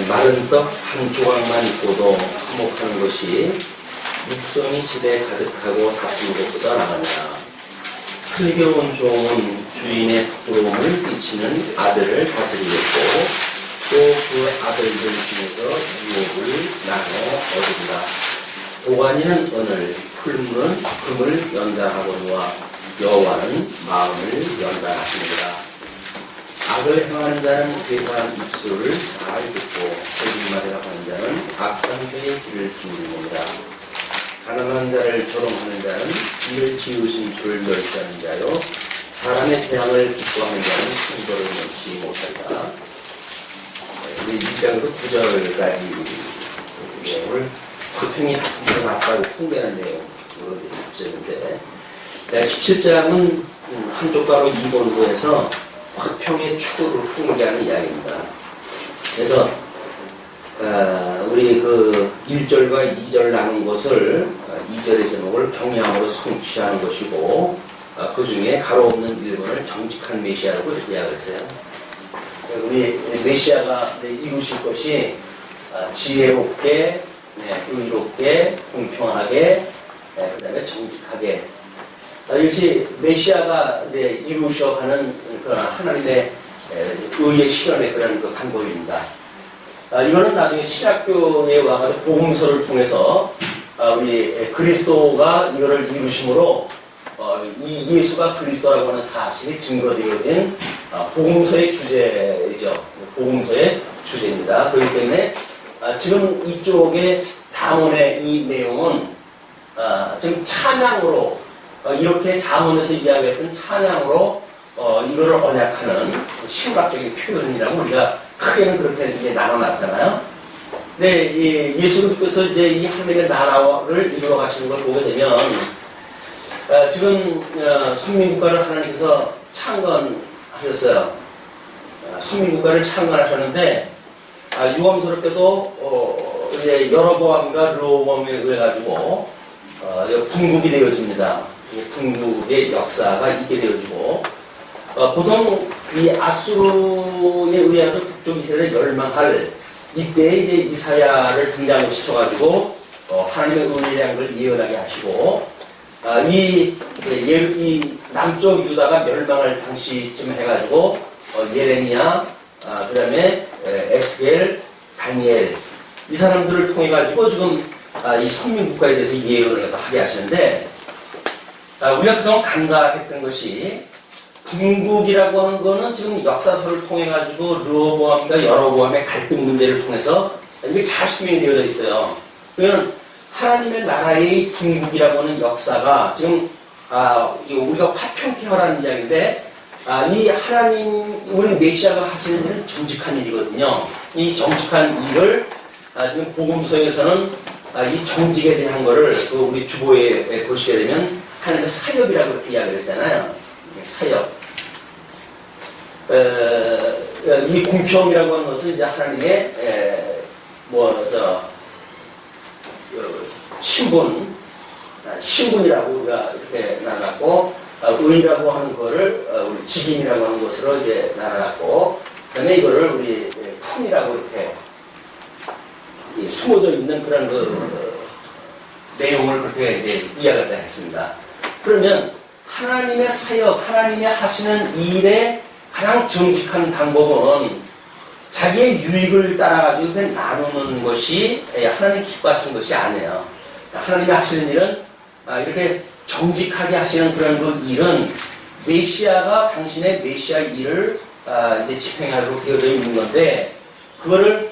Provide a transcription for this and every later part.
마른 떡 한 조각만 있고도 화목하는 것이 육성이 집에 가득하고 다투는 것보다 나으냐. 슬겨운 종은 주인의 부끄러움을 끼치는 아들을 다스리겠고 또 그 아들들 중에서 유업을 나눠 얻은다. 도가니는 은을, 풀무는 금을 연단하거니와 여호와는 마음을 연단하시느니라. 악을 행하는 자는 괴사한 입술을 잘 듣고 거짓말을 하는 자는 악한 죄의 길을 기울이느니라. 가난한 자를 조롱하는 자는 이를 지으신 주를 멸시하는 자요 사람의 재앙을 기뻐하는 자는 충돌을 넘지 못한다. 1장부터 9절까지 내용을 수평이 더 낫다고 풍부한 내용으로 있었는데 17장은 한쪽 가로 2번부에서 화평의 추구를 훈계하는 이야기입니다. 그래서 우리 그 1절과 2절 나눈 것을 2절의 제목을 경향으로 성취하는 것이고 그 중에 가로 없는 1번을 정직한 메시아라고 이야기를 했어요. 우리 메시아가 이루실 것이 지혜롭게, 의롭게, 공평하게, 그 다음에 정직하게. 이것이 메시아가 이루셔가는 그런 하나님의 의의 실현의 그런 그 방법입니다. 이거는 나중에 신학교에 와가지고 복음서를 통해서 우리 그리스도가 이거를 이루심으로 이 예수가 그리스도라고 하는 사실이 증거되어진 복음서의 주제죠. 복음서의 주제입니다. 그렇기 때문에 지금 이쪽의 잠언의 이 내용은 지금 찬양으로 이렇게 잠언에서 이야기했던 찬양으로 이거를 언약하는 신학적인 표현이라고 우리가 크게는 그렇게 이제 나눠놨잖아요. 근데 예수님께서 이제 이 하나님의 나라를 이루어 가시는 걸 보게 되면 지금 순민국가를 하나님께서 창건하셨어요. 순민국가를 창건하셨는데 유감스럽게도 이제 여로보암과 르호보암에 의해 가지고 분국이 되어집니다. 분국의 역사가 있게 되어지고 보통 이 아수르에 의해서 북쪽 이스라엘을 멸망할 이때 이제 이사야를 등장시켜가지고 하나님의 은혜라는 걸 예언하게 하시고 이 남쪽 유다가 멸망할 당시쯤 해가지고 예레미야, 그 다음에 에스겔, 다니엘 이 사람들을 통해 가지고 지금 이 선민국가에 대해서 예언을 하게 하시는데 우리가 그동안 간과했던 것이 분국이라고 하는 거는 지금 역사서를 통해 가지고 르호보암과 여로보암의 갈등 문제를 통해서 이게 잘 수명이 되어져 있어요. 그러면 하나님의 나라의 분국이라고 하는 역사가 지금 우리가 화평케 하라는 이야기인데 이 하나님 우리 메시아가 하시는 일은 정직한 일이거든요. 이 정직한 일을 지금 복음서에서는 이 정직에 대한 거를 우리 주보에 보시게 되면 하나님의 사역이라고 이렇게 이야기를 했잖아요. 사역. 이 공평이라고 하는 것은 이제 하나님의 신분이라고 우리가 이렇게 나눠놨고, 의라고 하는 거를 우리 직임이라고 하는 것으로 이제 나눠놨고, 그 다음에 이거를 우리 품이라고 이렇게 숨어져 있는 그런 내용을 그렇게 이제 이야기를 했습니다. 그러면 하나님의 사역, 하나님의 하시는 일의 가장 정직한 방법은 자기의 유익을 따라가지고 그냥 나누는 것이 하나님 기뻐하시는 것이 아니에요. 하나님이 하시는 일은 이렇게 정직하게 하시는 그런 그 일은 메시아가 당신의 메시아 일을 이제 집행하도록 되어져 있는 건데 그거를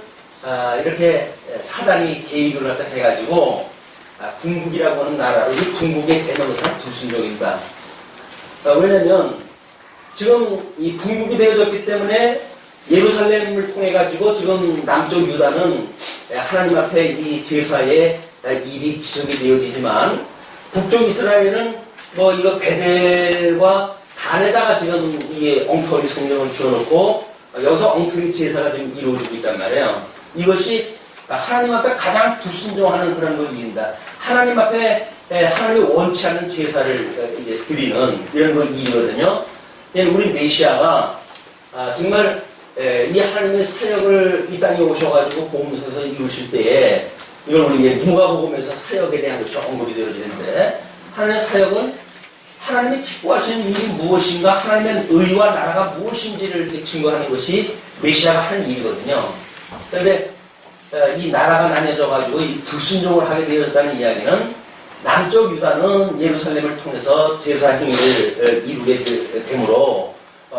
이렇게 사단이 개입을 갖다 해가지고 궁국이라고 하는 나라로 이 궁국의 대명사는 불순종입니다. 왜냐면 지금 이 궁국이 되어졌기 때문에 예루살렘을 통해 가지고 지금 남쪽 유다는 하나님 앞에 이 제사의 일이 지속이 되어지지만 북쪽 이스라엘은 이거 베델과 단에다가 지금 이 엉터리 성경을 지어놓고 여기서 엉터리 제사가 지금 이루어지고 있단 말이에요. 이것이 하나님 앞에 가장 불순종하는 그런 것입니다. 하나님 앞에 하나님이 원치 않는 제사를 이제 드리는 이런 걸 일이거든요. 우리 메시아가 정말 이 하나님의 사역을 이 땅에 오셔가지고 복음서에서 이루실 때에 이걸 우리 이제 누가복음에서 사역에 대한 것이 언급이 되어지는데 하나님의 사역은 하나님이 기뻐하시는 일이 무엇인가 하나님의 의와 나라가 무엇인지를 증거하는 것이 메시아가 하는 일이거든요. 그런데 이 나라가 나뉘어져가지고 이 불순종을 하게 되었다는 이야기는 남쪽 유다는 예루살렘을 통해서 제사 행위를 이루게 되므로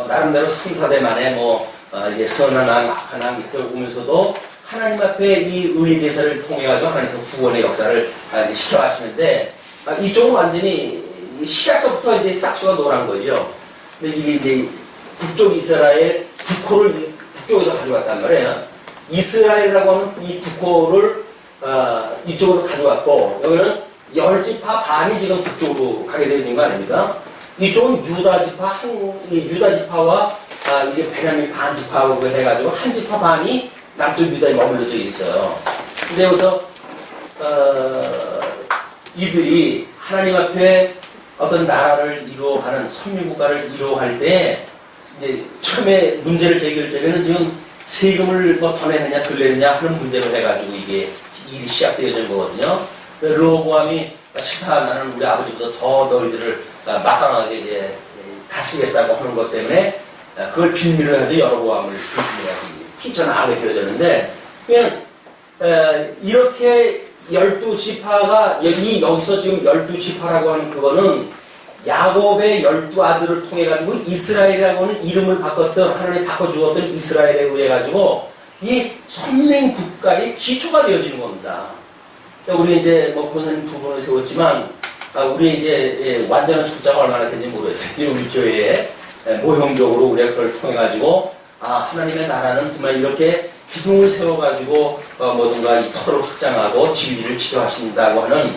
나름대로 3, 4대 만에 이제 선한 왕, 악한 왕 이렇게 오면서도 하나님 앞에 이 의의 제사를 통해가지고 하나님 구원의 역사를 시켜가시는데 이쪽은 완전히 시작서부터 이제 싹수가 노란 거죠. 근데 이게 이제 북쪽 이스라엘 북호를 북쪽에서 가져왔단 말이에요. 이스라엘이라고 하는 이 북호를 이쪽으로 가져왔고 여기는 10지파 반이 지금 북쪽으로 가게 되는 거 아닙니까? 이쪽은 유다 지파와 이제 베냐민 반 지파하고 해가지고 한 지파 반이 남쪽 유다에 머물러져 있어요. 근데 여기서 이들이 하나님 앞에 어떤 나라를 이루어가는 선민국가를 이루어갈 때 이제 처음에 문제를 제기할 때는 지금 세금을 더 내느냐 덜 내느냐 하는 문제로 해가지고 이게 일이 시작되어진 거거든요. 르호보암이 싫다 나는 우리 아버지보다 더 너희들을 막강하게 이제 다스리겠다고 하는 것 때문에 그걸 빌미로 해서 여로보암을 휘쳐나가게 되어졌는데 그냥 이렇게 12지파가 여기서 지금 12지파라고 하는 그거는 야곱의 12아들을 통해 가지고 이스라엘이라고 하는 이름을 바꿨던 하나님이 바꿔주었던 이스라엘에 의해 가지고 이 선민 국가의 기초가 되어지는 겁니다. 우리 이제 권사님 두 분을 세웠지만 우리 이제 완전한 숫자가 얼마나 되는지 모르겠어요. 우리 교회에 모형적으로 우리가 그걸 통해 가지고 하나님의 나라는 정말 이렇게 기둥을 세워가지고 뭐든가 이 터를 확장하고 진리를 치료하신다고 하는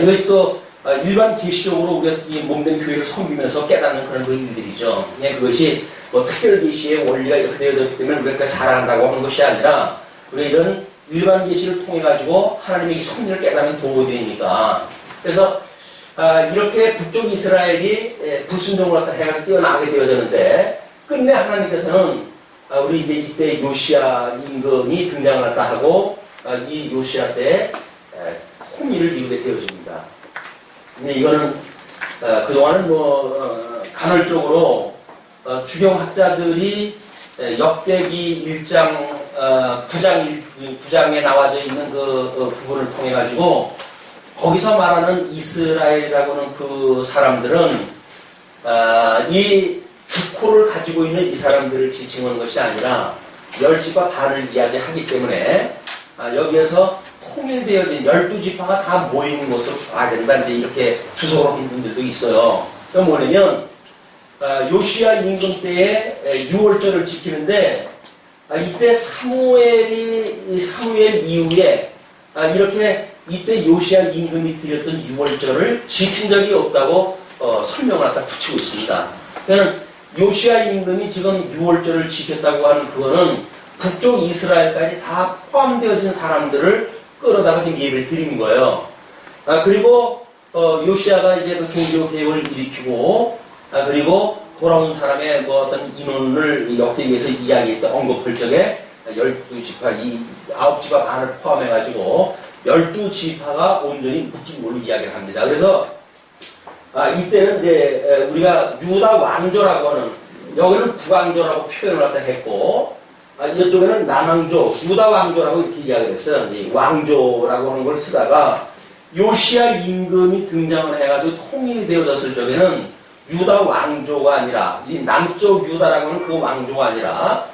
이것이 또 일반 계시적으로 우리가 이 몸된 교회를 섬기면서 깨닫는 그런 일들이죠. 그냥 그것이 특별 계시의 원리가 이렇게 되어졌기 때문에 우리가 살아간다고 하는 것이 아니라 우리 이런 일반 계시를 통해 가지고 하나님의 이 섭리를 깨닫는 도구들이니까 그래서 이렇게 북쪽 이스라엘이 불순종을 갖다 해가 뛰어나게 되어졌는데 끝내 하나님께서는 우리 이제 이때 요시야 임금이 등장을 했다 하고 이 요시야 때 통일을 이루게 되어집니다. 근데 이거는 그동안은 간헐적으로 주경학자들이 역대기 1장 9장에 나와져 있는 그 부분을 통해 가지고 거기서 말하는 이스라엘이라고 하는 그 사람들은 이 국호를 가지고 있는 이 사람들을 지칭하는 것이 아니라 10지파 반을 이야기하기 때문에 여기에서 통일되어진 12지파가 다 모이는 것으로 봐야 된다. 이렇게 주석을 하는 분들도 있어요. 그럼 뭐냐면 요시야 임금 때에 6월절을 지키는데 이때 사무엘 이후에 이렇게 이때 요시야 임금이 드렸던 6월절을 지킨 적이 없다고 설명을 갖다 붙이고 있습니다. 그러니까 요시야 임금이 지금 6월절을 지켰다고 하는 그거는 북쪽 이스라엘까지 다 포함되어진 사람들을 끌어다가 지금 예배를 드리는 거예요. 그리고 요시야가 이제 그 종교 개혁을 일으키고 그리고 돌아온 사람의 어떤 인원을 역대기에서 이야기했던 언급할 적에 12지파, 9지파 반을 포함해가지고 12지파가 온전히 묶인 걸로 이야기를 합니다. 그래서 이때는 이제 우리가 유다 왕조라고 하는 여기는 북왕조라고 표현을 갖다 했고 이쪽에는 남왕조, 유다 왕조라고 이렇게 이야기를 했어요. 이 왕조라고 하는 걸 쓰다가 요시야 임금이 등장을 해가지고 통일이 되어졌을 적에는 유다 왕조가 아니라 이 남쪽 유다라고 하는 그 왕조가 아니라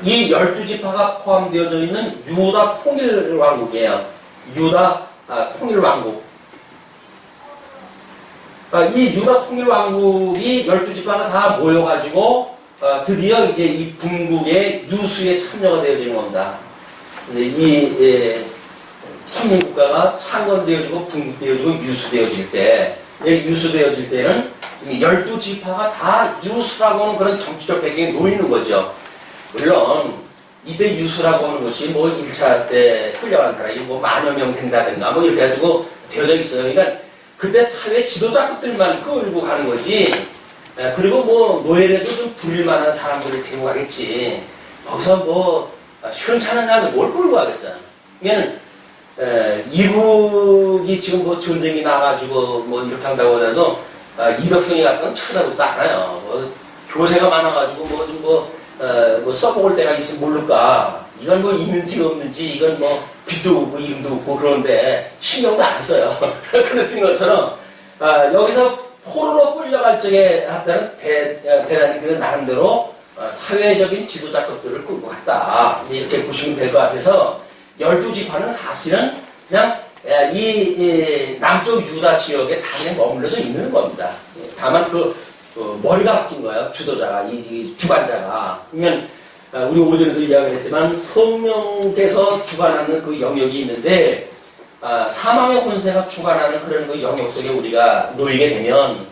이 12지파가 포함되어져 있는 유다 통일왕국이에요. 유다 통일왕국. 이 유다 통일왕국이 12지파가 다 모여가지고 드디어 이제 이 분국의 유수에 참여가 되어지는 겁니다. 이 선민국가가 창건되어지고 분국되어지고 유수되어질 때, 유수되어질 때는 12지파가 다 유수라고 하는 그런 정치적 배경에 놓이는 거죠. 물론 이때 유수라고 하는 것이 1차 때 끌려간 사람이 만여 명 된다든가 이렇게 가지고 되어져 있어요. 그러니까 그때 사회 지도자급들만 끌고 가는 거지. 그리고 노예라도 좀 부릴 만한 사람들을 데리고 가겠지. 거기서 뭐 시원찮은 사람들 뭘 끌고 가겠어요. 이게는 이북이 지금 뭐 전쟁이 나가지고 뭐 이렇게 한다고 하더라도 이덕성이 같은 건 쳐다보지도 않아요. 뭐 교세가 많아가지고 뭐 좀 뭐 써먹을 때가 있으면 모를까. 이건 뭐 있는지 없는지 이건 뭐 빛도 없고 이름도 없고 그런데 신경도 안 써요. 그랬던 것처럼 여기서 포로로 끌려갈 적에 했다는 대단히 그 나름대로 사회적인 지도자급들을 끌고 갔다. 이렇게 보시면 될 것 같아서 12지파는 사실은 그냥 이 남쪽 유다 지역에 다 그냥 머물러져 있는 겁니다. 다만 머리가 바뀐 거예요. 주도자가, 이 주관자가. 그러면 우리 오전에도 이야기를 했지만 성령께서 주관하는 그 영역이 있는데 사망의 권세가 주관하는 그런 그 영역 속에 우리가 놓이게 되면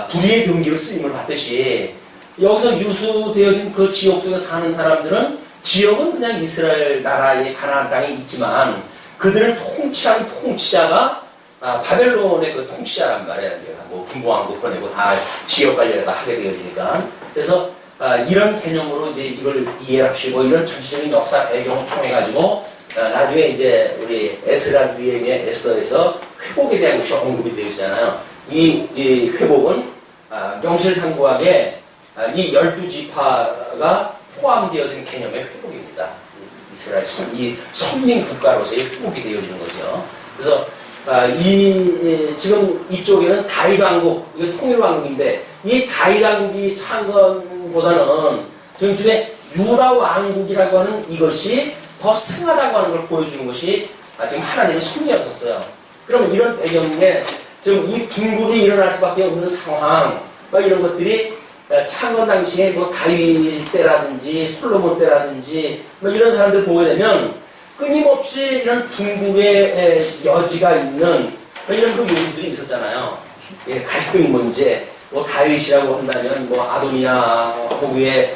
불의의 병기로 쓰임을 받듯이 여기서 유수되어진 그 지역 속에 사는 사람들은 지역은 그냥 이스라엘 나라의 가나안 땅에 있지만 그들을 통치하는 통치자가 바벨론의 그 통치자란 말이에요. 뭐 분봉왕국 보내고 다 지역 관리를 다 하게 되어지니까. 그래서 이런 개념으로 이제 이걸 이해하시고 이런 전체적인 역사 배경을 통해 가지고 나중에 이제 우리 에스라 유행의 에스더에서 회복에 대한 것이 언급이 되어 있잖아요. 이 회복은 명실상부하게 이 12지파가 포함되어진 개념의 회복입니다. 이스라엘 이 선민 국가로서의 회복이 되어지는 거죠. 그래서 지금 이쪽에는 다윗 왕국, 이게 통일 왕국인데 이 다윗 왕국이 찬 것보다는 지금 유다 왕국이라고 하는 이것이 더 승하다고 하는 걸 보여주는 것이 지금 하나님의 섭리였었어요. 그러면 이런 배경에 지금 이 빈굴이 일어날 수밖에 없는 상황, 이런 것들이 창건 당시에 뭐 다윗 때라든지 솔로몬 때라든지 뭐 이런 사람들 보게 되면 끊임없이 이런 빈굴의 여지가 있는 이런 그 요소들이 있었잖아요. 예, 갈등 문제, 뭐 다윗이라고 한다면 뭐 아도니아 호구에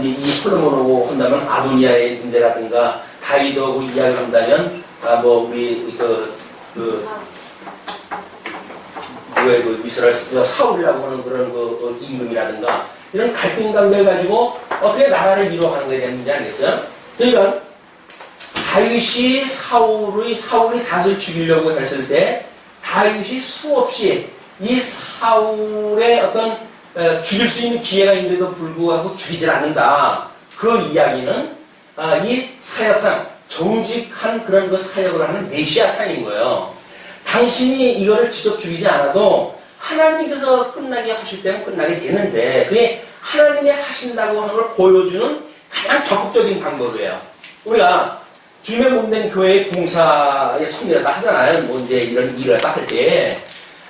이 솔로몬하고 한다면 아도니아의 문제라든가 다윗하고 이야기를 한다면 뭐 우리 그 이스라엘 사울이라고 하는 그런 그 임금이라든가 이런 갈등 관계를 가지고 어떻게 나라를 이루어가는 것에 대한 문제 아니겠어요? 그러니까 다윗이 사울이 다윗을 죽이려고 했을 때 다윗이 수없이 이 사울의 어떤 죽일 수 있는 기회가 있는데도 불구하고 죽이질 않는다. 그 이야기는 이 사역상 정직한 그런 그 사역을 하는 메시아상인 거예요. 당신이 이거를 직접 죽이지 않아도 하나님께서 끝나게 하실 때는 끝나게 되는데 그게 하나님이 하신다고 하는 걸 보여주는 가장 적극적인 방법이에요. 우리가 주님의 몸된 교회의 봉사의 섭리라고 하잖아요. 뭐 이제 이런 일을 딱 할 때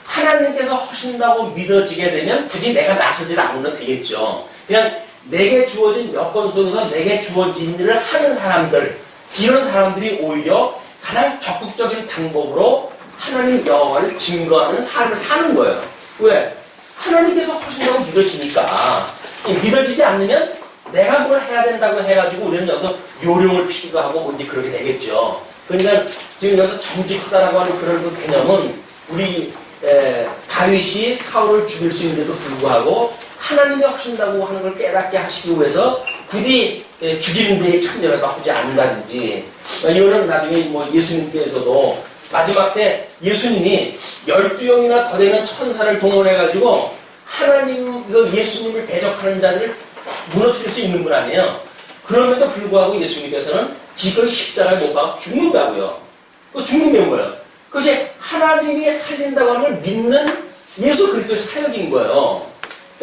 하나님께서 하신다고 믿어지게 되면 굳이 내가 나서질 않으면 되겠죠. 그냥 내게 주어진 여건 속에서 내게 주어진 일을 하는 사람들, 이런 사람들이 오히려 가장 적극적인 방법으로 하나님 여호와를 증거하는 삶을 사는 거예요. 왜? 하나님께서 하신다고 믿어지니까. 믿어지지 않으면 내가 뭘 해야 된다고 해가지고 우리는 여기서 요령을 피기도 하고 뭔지 그렇게 되겠죠. 그러니까 지금 여기서 정직하다라고 하는 그런 그 개념은 우리 다윗이 사울을 죽일 수 있는데도 불구하고 하나님이 하신다고 하는 걸 깨닫게 하시기 위해서 굳이 죽이는 데에 참여라도 하지 않는다든지 이거는 나중에 뭐 예수님께서도 마지막 때 예수님이 12영이나 더 되는 천사를 동원해가지고 하나님, 예수님을 대적하는 자들을 무너뜨릴 수 있는 분 아니에요. 그럼에도 불구하고 예수님께서는 기꺼이 십자가에 못 박아 죽는다고요. 그 죽는 게 뭐예요? 그것이 하나님이 살린다고 하는 걸 믿는 예수 그리스도의 사역인 거예요.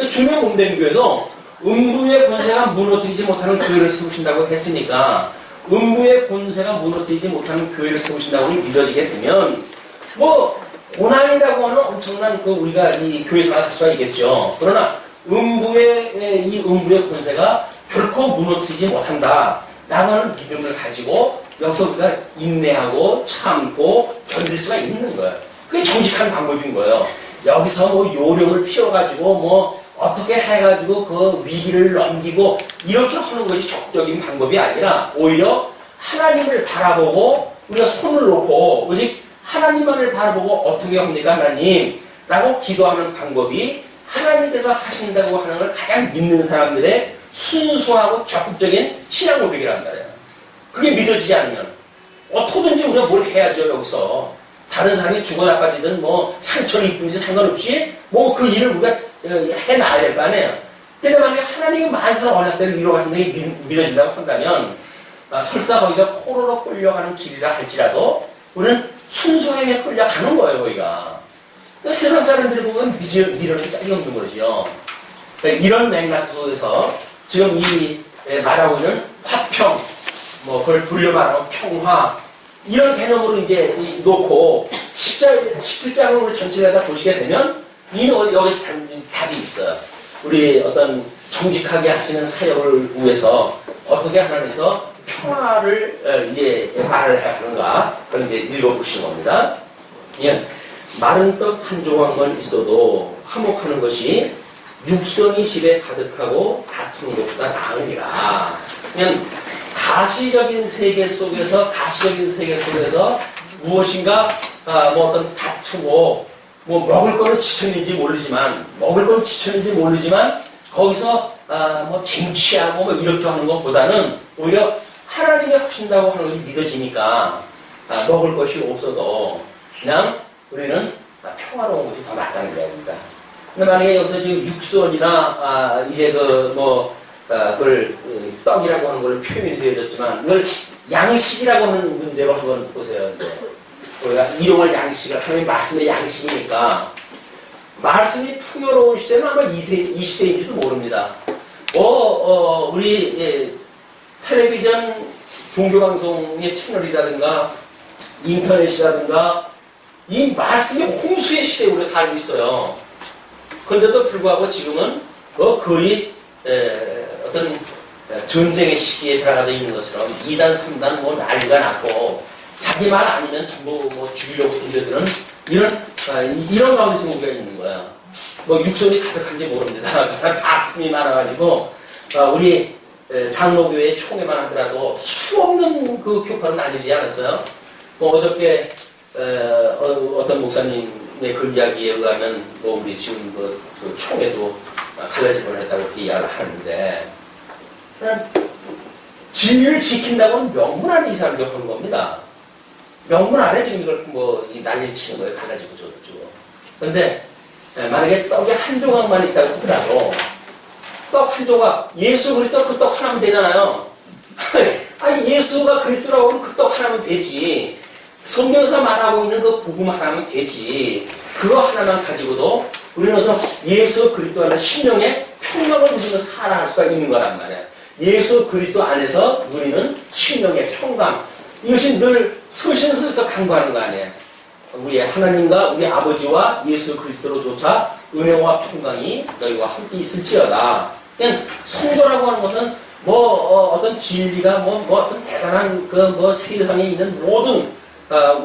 주님의 몸된 교회도 음부의 권세가 무너뜨리지 못하는 교회를 세우신다고 했으니까 음부의 권세가 무너뜨리지 못하는 교회를 세우신다고 믿어지게 되면 뭐 고난이라고 하는 엄청난 우리가 이 교회 생활할 수가 있겠죠. 그러나 음부의 권세가 결코 무너뜨리지 못한다 라고 하는 믿음을 가지고 여기서 우리가 인내하고 참고 견딜 수가 있는 거예요. 그게 정직한 방법인 거예요. 여기서 뭐 요령을 피워가지고 뭐 어떻게 해가지고 그 위기를 넘기고 이렇게 하는 것이 적극적인 방법이 아니라 오히려 하나님을 바라보고 우리가 손을 놓고 오직 하나님만을 바라보고 어떻게 합니까 하나님? 라고 기도하는 방법이 하나님께서 하신다고 하는 걸 가장 믿는 사람들의 순수하고 적극적인 신앙 고백이란 말이에요. 그게 믿어지지 않으면 어떻게든지 우리가 뭘 해야죠. 여기서 다른 사람이 죽어 나빠지든 뭐 상처를 입든지 상관없이 뭐 그 일을 우리가 해놔야 될 거 아니에요. 근데 만약에 하나님이 만사를 언약대로 이루어가신다는 게 믿어진다고 한다면 설사 거기가 포로로 끌려가는 길이라 할지라도 우리는 순수하게 끌려가는 거예요. 거기가. 세상 사람들이 보면 미련이 짝이 없는 거죠. 이런 맥락 속에서 지금 이 말하고 있는 화평, 뭐 그걸 돌려 말하면 평화, 이런 개념으로 이제 놓고 17장을 우리 전체를 다 보시게 되면 이미 여기 답이 있어요. 우리 어떤 정직하게 하시는 사역을 위해서 어떻게 하나님께서 평화를 이제 말을 해야 하는가, 그걸 이제 읽어보시는 겁니다. 예. 마른 떡 한 조각만 있어도 화목하는 것이 육성이 집에 가득하고 다투는 것보다 나으니라. 그냥 가시적인 세계 속에서 무엇인가 뭐 어떤 다투고 뭐 먹을 거는 지쳤는지 모르지만 거기서 뭐 쟁취하고 뭐 이렇게 하는 것보다는 오히려 하나님이 하신다고 하는 것이 믿어지니까 먹을 것이 없어도 그냥 우리는 평화로운 것이 더 낫다는 이야기입니다. 근데 만약에 여기서 지금 육선이나 이제 그걸 떡이라고 하는 걸 표현이 되어졌지만 이걸 양식이라고 하는 문제로 한번 보세요. 우리가 일용할 양식을 하나님 말씀의 양식이니까 말씀이 풍요로운 시대는 아마 이 시대인지도 모릅니다. 우리 텔레비전 종교방송의 채널이라든가 인터넷이라든가 이 말씀의 홍수의 시대에 우리가 살고 있어요. 그런데도 불구하고 지금은 거의 어떤 전쟁의 시기에 들어가져 있는 것처럼 2단, 3단 뭐 난리가 났고 자기 말 아니면 전부 뭐 죽이려고 던져드는 이런 가운데서 우리가 있는 거야. 뭐 육선이 가득한지 모릅니다. 다툼이 많아가지고 우리 장로교회 총회만 하더라도 수없는 그 교파로 나뉘지 않았어요. 뭐 어저께 어떤 목사님의 그 이야기에 의하면 뭐 우리 지금 그 총회도 갈라질 뻔했다고 이렇게 이야기를 하는데 진리를 지킨다고는 명분 안에 이 사람들 하는 겁니다. 명분 안에 지금 이걸 뭐 난리를 치는 거예요. 가가지고 저거. 그런데 만약에 떡이 한 조각만 있다고 하더라도 떡 한 조각, 예수 그리스도 그 떡 하나면 되잖아요. 아니 예수가 그리스도라고 하면 그 떡 하나면 되지. 성경에서 말하고 있는 그 복음 하나면 되지. 그거 하나만 가지고도 우리는 예수 그리스도 안에 심령의 평강을 누리며 살아갈 수가 있는 거란 말이에요. 예수 그리스도 안에서 누리는 심령의 평강. 이것이 늘 서신서에서 강구하는 거 아니에요. 우리의 하나님과 우리 아버지와 예수 그리스도로조차 은혜와 평강이 너희와 함께 있을지어다. 그냥 성도라고 하는 것은 어떤 진리가 어떤 대단한 세상에 있는 모든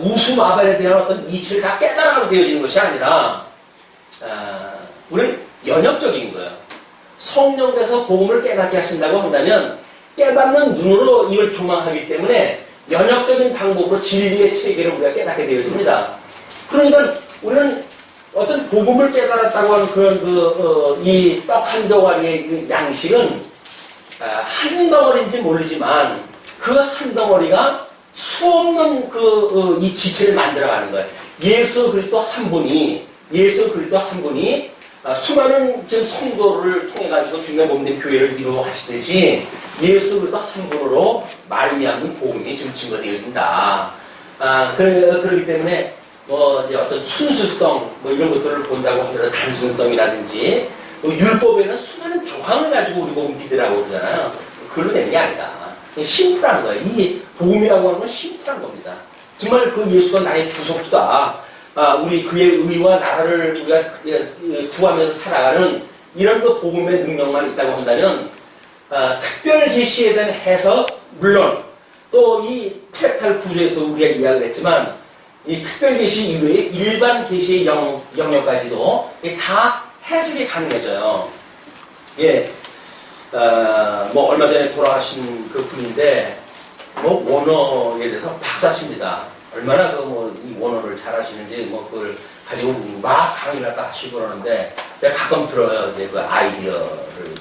우수마발에 대한 어떤 이치를 다 깨달아가고 되어지는 것이 아니라 우리는 연역적인 거예요. 성령께서 복음을 깨닫게 하신다고 한다면 깨닫는 눈으로 이걸 조망하기 때문에 연역적인 방법으로 진리의 체계를 우리가 깨닫게 되어집니다. 그러니까 우리는 어떤 복음을 깨달았다고 하는 그런 이 떡 한 덩어리의 양식은 한 덩어리인지 모르지만 그 한 덩어리가 수없는 이 지체를 만들어가는 거예요. 예수 그리스도 한 분이 수많은 지금 성도를 통해 가지고 주님의 몸된 교회를 이루어가시듯이 예수 그리스도 한 분으로 말미암은 복음이 지금 증거되어진다. 그렇기 때문에 어떤 순수성 이런 것들을 본다고 하더라도 단순성이라든지 율법에는 수많은 조항을 가지고 우리 복음 믿으라고 그러잖아요. 그걸로 된 게 아니다. 심플한 거예요. 이 복음이라고 하는 건 심플한 겁니다. 정말 그 예수가 나의 구속주다. 우리 그의 의와 나라를 우리가 구하면서 살아가는 이런 그 복음의 능력만 있다고 한다면 특별 계시에 대한 해석 물론 또 이 프랙탈 구조에서 우리가 이야기를 했지만 이 특별 계시 이외에 일반 계시의 영역까지도 다 해석이 가능해져요. 예. 얼마 전에 돌아가신 그 분인데 원어에 대해서 박사십니다. 얼마나 이 원어를 잘 하시는지 그걸 가지고 막 강의를 하시고 그러는데 제가 가끔 들어요. 이제 그 아이디어를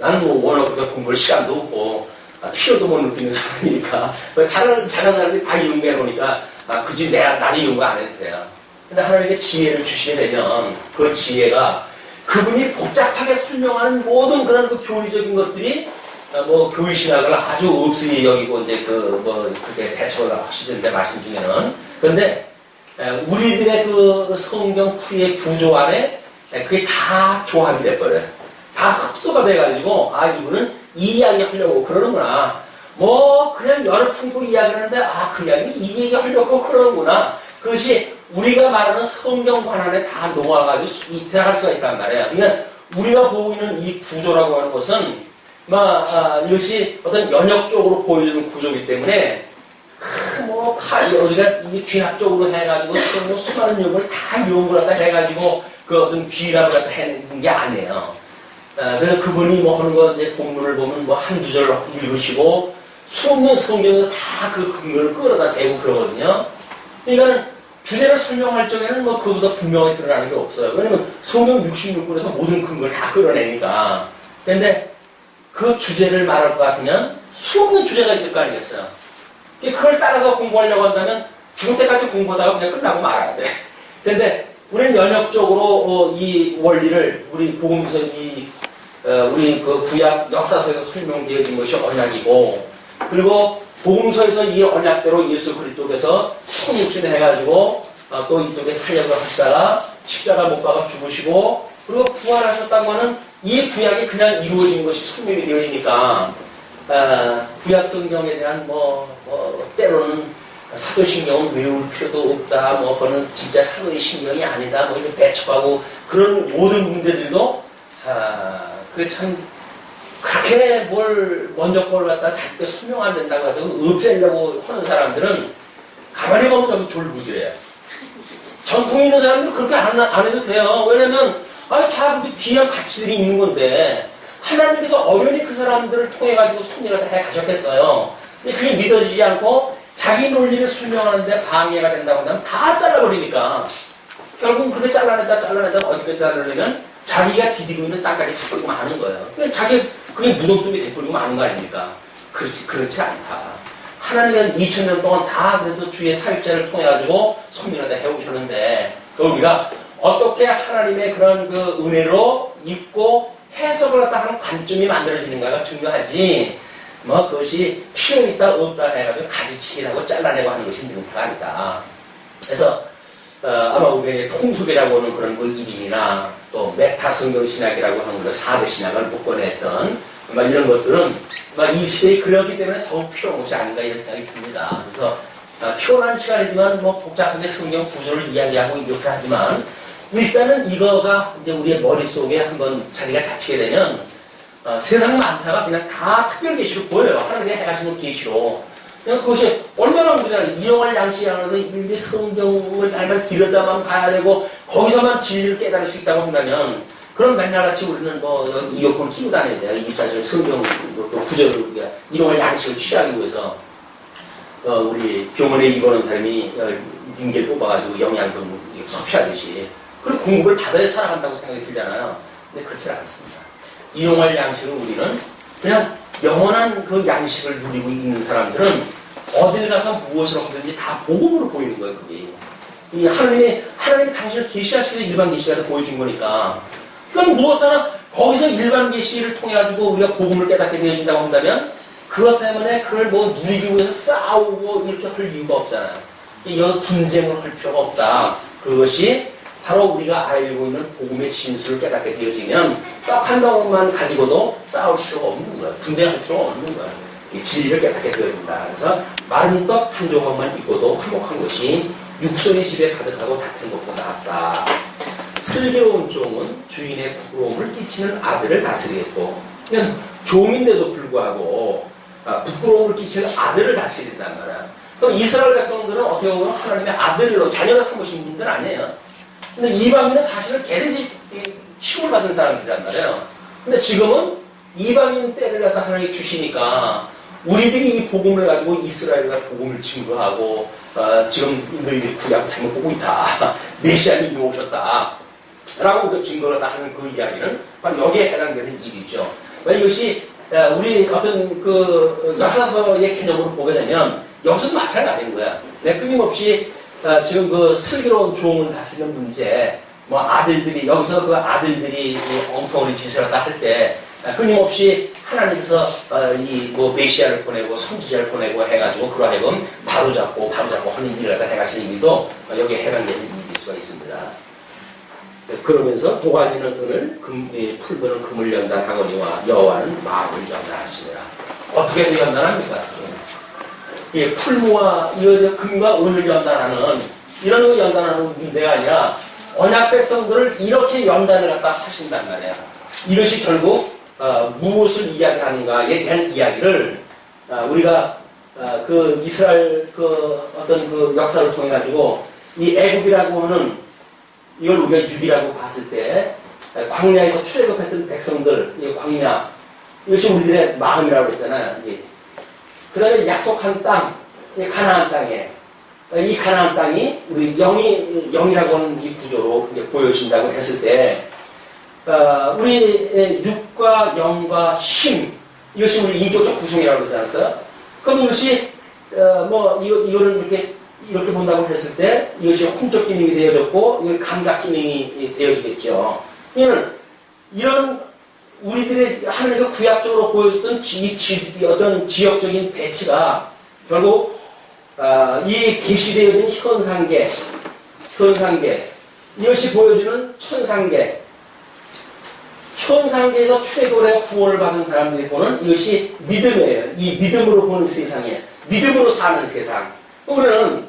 나는 뭐 워낙 그렇게 공부할 시간도 없고 필요도 못 느끼는 사람이니까 잘하는 사람들이 다 이런 거 해놓으니까 굳이 나도 이런 거 안 해도 돼요. 근데 하나님께 지혜를 주시게 되면 그 지혜가 그분이 복잡하게 설명하는 모든 그런 그 교리적인 것들이 뭐 교회 신학을 아주 없이 여기고 이제 그렇게 대처를 하시던데 말씀 중에는. 그런데 우리들의 그 성경 풀이의 구조 안에 그게 다 조합이 돼버려요. 다 흡수가 돼가지고 이분은 이 이야기 하려고 그러는구나. 뭐 그냥 열을 품고 이야기를 하는데 그 이야기는 이 얘기 하려고 그러는구나. 그것이 우리가 말하는 성경관 안에 다 녹아가지고 들어갈 수가 있단 말이에요. 그러니까 우리가 보고 있는 이 구조라고 하는 것은 이것이 어떤 연역적으로 보여주는 구조이기 때문에 우리가 이 귀합적으로 해가지고 수많은 용어를 다 이용을 갖다 해가지고 그 어떤 귀랍을 갖다 해내는 게 아니에요. 그래서 그분이 뭐 하는 거 이제 본문을 보면 뭐 한두 절 읽으시고 수없는 성경에서 다 그 근거를 끌어다 대고 그러거든요. 그러니까 주제를 설명할 적에는 뭐 그보다 분명히 드러나는 게 없어요. 왜냐면 성경 66권에서 모든 근거를 다 끌어내니까. 근데 그 주제를 말할 것 같으면 수없는 주제가 있을 거 아니겠어요. 그걸 따라서 공부하려고 한다면 죽을 때까지 공부하다가 그냥 끝나고 말아야 돼. 근데 우리는 연역적으로 이 원리를 우리 복음서 우리 그 구약 역사서에서 설명되어진 것이 언약이고, 그리고 복음서에서 이 언약대로 예수 그리스도께서 성육신 해가지고 또 이쪽에 사역을 하시다가 십자가 못 박아 죽으시고 그리고 부활하셨다는 거는 이 구약이 그냥 이루어진 것이 설명이 되어지니까 구약 성경에 대한 때로는 사도신경은 외울 필요도 없다, 그거는 진짜 사도의 신경이 아니다, 이렇게 배척하고 그런 모든 문제들도 그게 참 그렇게 뭘 먼저 걸 갖다 자꾸 설명 안 된다고 해서 없애려고 하는 사람들은 가만히 보면 좀 졸부들이에요. 전통이 있는 사람들은 그렇게 안 해도 돼요. 왜냐면 다 귀한 가치들이 있는 건데 하나님께서 어련히 그 사람들을 통해 가지고 섭리를 다 해가셨겠어요. 근데 그게 믿어지지 않고 자기 논리를 설명하는데 방해가 된다고 한다면 다 잘라버리니까 결국은 그래 잘라낸다 어디까지 자르려면 자기가 디디고 있는 땅까지 다 마는 거예요. 그러니까 그게 무덤 속에 데리고 마는 거 아닙니까? 그렇지 않다. 하나님은 2000년 동안 다 그래도 주의 사역자를 통해 가지고 섭리를 다 해오셨는데 우리가 어떻게 하나님의 그런 그 은혜로 입고 해석을 갖다 하는 관점이 만들어지는가가 중요하지, 그것이 필요 있다 없다 해가지고 가지치기라고 잘라내고 하는 것이 능사가 아니다. 그래서 아마 우리가 통속이라고 하는 그런 그 이름이나 또 메타 성경 신학이라고 하는 그 4대 신학을 복권했던 이런 것들은 이 시대에 그렇기 때문에 더욱 필요한 것이 아닌가 이런 생각이 듭니다. 그래서 피곤한 시간이지만 복잡하게 성경 구조를 이야기하고 이렇게 하지만 일단은 이거가 이제 우리의 머릿속에 한번 자리가 잡히게 되면 세상 만사가 그냥 다 특별 계시로 보여요. 하나님이 해가시는 계시로. 그냥 그것이 얼마나 우리가 이용할 양식이라서 일일이 성경을 날마다 들여다만 봐야 되고 거기서만 진리를 깨달을 수 있다고 한다면 그럼 맨날같이 우리는 이어폰 끼고 다녀야 돼요. 이 사실 성경 또 구절을 우리가 이용할 양식을 취하기 위해서 우리 병원에 입원한 사람이 링겔 뽑아가지고 영양분 섭취하듯이 그리고 공급을 받아야 살아간다고 생각이 들잖아요. 근데 그렇지 않습니다. 이용할 양식은 우리는 그냥 영원한 그 양식을 누리고 있는 사람들은 어딜 가서 무엇을 하든지 다 복음으로 보이는 거예요. 그게 이 하나님이 당신을 계시하시는 일반 계시가 보여준 거니까. 그럼 무엇 하나 거기서 일반 계시를 통해 가지고 우리가 복음을 깨닫게 되어진다고 한다면 그것 때문에 그걸 누리기 위해서 싸우고 이렇게 할 이유가 없잖아요. 여기 분쟁을 할 필요가 없다. 그것이 바로 우리가 알고 있는 복음의 진수를 깨닫게 되어지면 떡 한 덩어리만 가지고도 싸울 필요가 없는 거예요. 분쟁할 필요가 없는 거예요. 이 진리를 깨닫게 되어진다. 그래서 마른 떡 한 조각만 있고도 화목한 것이 육손이 집에 가득하고 다투는 것보다 낫다. 슬기로운 종은 주인의 부끄러움을 끼치는 아들을 다스리겠고, 그냥 종인데도 불구하고 부끄러움을 끼치는 아들을 다스린단 말이야. 그럼 이스라엘 백성들은 어떻게 보면 하나님의 아들로 자녀를 삼으신 분들 아니에요. 근데 이방인은 사실은 개돼지 취급을 받은 사람들이란 말이에요. 근데 지금은 이방인 때를 갖다 하나님이 주시니까 우리들이 이 복음을 가지고 이스라엘과 복음을 증거하고 지금 너희들이 구약 잘못 보고 있다. 메시아님이 오셨다. 라고 그 증거를 다 하는 그 이야기는 바로 여기에 해당되는 일이죠. 이것이 우리 어떤 그 역사서의 개념으로 보게 되면 여기서도 마찬가지인 거야. 끊임없이 지금 그 슬기로운 종을 다스리는 문제, 뭐 아들들이 여기서 그 아들들이 엉터리 짓을 했다 할 때 끊임없이 하나님께서 이 뭐 메시아를 보내고 선지자를 보내고 해가지고 그러하여금 바로잡고 하는 일을 갖다 해가시는 일도 여기에 해당되는 일일 수가 있습니다. 그러면서 도가니는 은을 풀무는 금을 연단하거니와 여호와는 마음을 연단하시니라. 어떻게 연단합니까? 예, 풀무와 금과 은을 연단하는 이런 연단하는 문제가 아니라 언약 백성들을 이렇게 연단을 갖다 하신단 말이야. 이것이 결국 무엇을 이야기하는가에 대한 이야기를 우리가 그 이스라엘 그 어떤 그 역사를 통해 가지고 이 애굽이라고 하는 이걸 우리가 육이라고 봤을 때 광야에서 출애굽했던 백성들, 이 광야 이것이 우리들의 마음이라고 그랬잖아요. 그 다음에 약속한 땅, 가나안 땅에 이 가나안 땅이 우리 영이라고 하는 이 구조로 이제 보여진다고 했을 때 우리 육과 영과 힘 이것이 우리 인격적 구성이라고 그러지 않았어요? 그럼 이것이 이거를 이렇게 본다고 했을 때 이것이 홍적 기능이 되어졌고 이건 감각 기능이 되어지겠죠. 이런 우리들의 하나님과 구약적으로 보여줬던 어떤 지역적인 배치가 결국 이 계시되어진 현상계 이것이 보여주는 천상계 현상계에서 최고의 구원을 받은 사람들이 보는 이것이 믿음이에요. 이 믿음으로 보는 세상이에요. 믿음으로 사는 세상. 우리는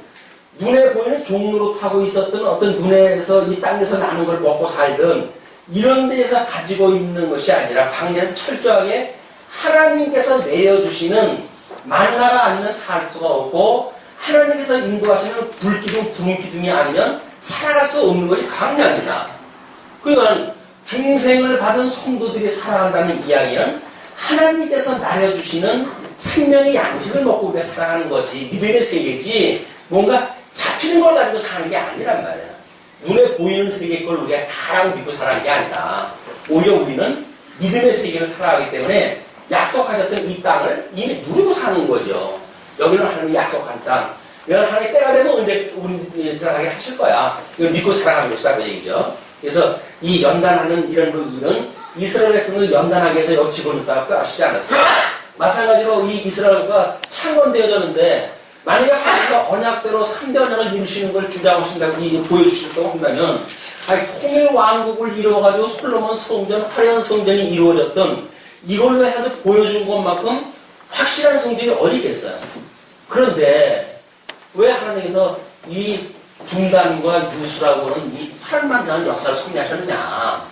눈에 보이는 종로로 타고 있었던 어떤 눈에서 이 땅에서 나는 걸 먹고 살던 이런 데에서 가지고 있는 것이 아니라 광야에서 철저하게 하나님께서 내려주시는 만나가 아니면 살 수가 없고 하나님께서 인도하시는 불기둥, 구름기둥이 아니면 살아갈 수 없는 것이 광야입니다. 그러니까 중생을 받은 성도들이 살아간다는 이야기는 하나님께서 나려주시는 생명의 양식을 먹고 우리가 살아가는 거지 믿음의 세계지 뭔가 잡히는 걸 가지고 사는 게 아니란 말이야. 눈에 보이는 세계 걸 우리가 다라고 믿고 살아가는 게 아니다. 오히려 우리는 믿음의 세계를 살아가기 때문에 약속하셨던 이 땅을 이미 누리고 사는 거죠. 여기는 하나님이 약속한 땅. 이건 하나님이 때가 되면 언제 우리 들어가게 하실 거야. 이걸 믿고 살아가는 것이다 그 얘기죠. 그래서 이 연단하는 이런 그 일은 이스라엘 백성을 연단하게 해서 여기 집어넣었다고 하시지 않았어요. 마찬가지로 이 이스라엘과 창건되어졌는데 만약에 하나님께서 언약대로 300년을 이루시는 걸 주장하신다고 보여주신다고 한다면 통일 왕국을 이루어가지고 솔로몬 성전, 화려한 성전이 이루어졌던 이걸로 해서 보여준 것만큼 확실한 성전이 어디 있겠어요. 그런데 왜 하나님께서 이 분단과 유수라고 하는 이 8만 년 역사를 섭리하셨느냐.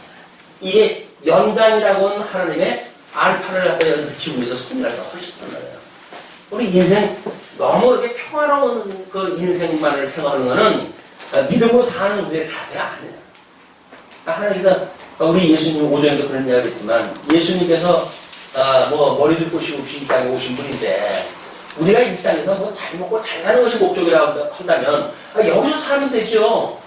이게 연단이라고 하는 하나님의 안판을 갖다 넣기 위해서 섭리하기가 훨씬 편해요. 우리 인생 너무 이렇게 평화로운 그 인생만을 생각하는 것은 믿음으로 사는 우리의 자세가 아니에요. 하나님께서 우리 예수님 오전에도 그런 이야기를 했지만 예수님께서 머리들 곳이 없이 이 땅에 오신 분인데 우리가 이 땅에서 뭐 잘 먹고 잘 사는 것이 목적이라고 한다면 여기서 살면 되죠.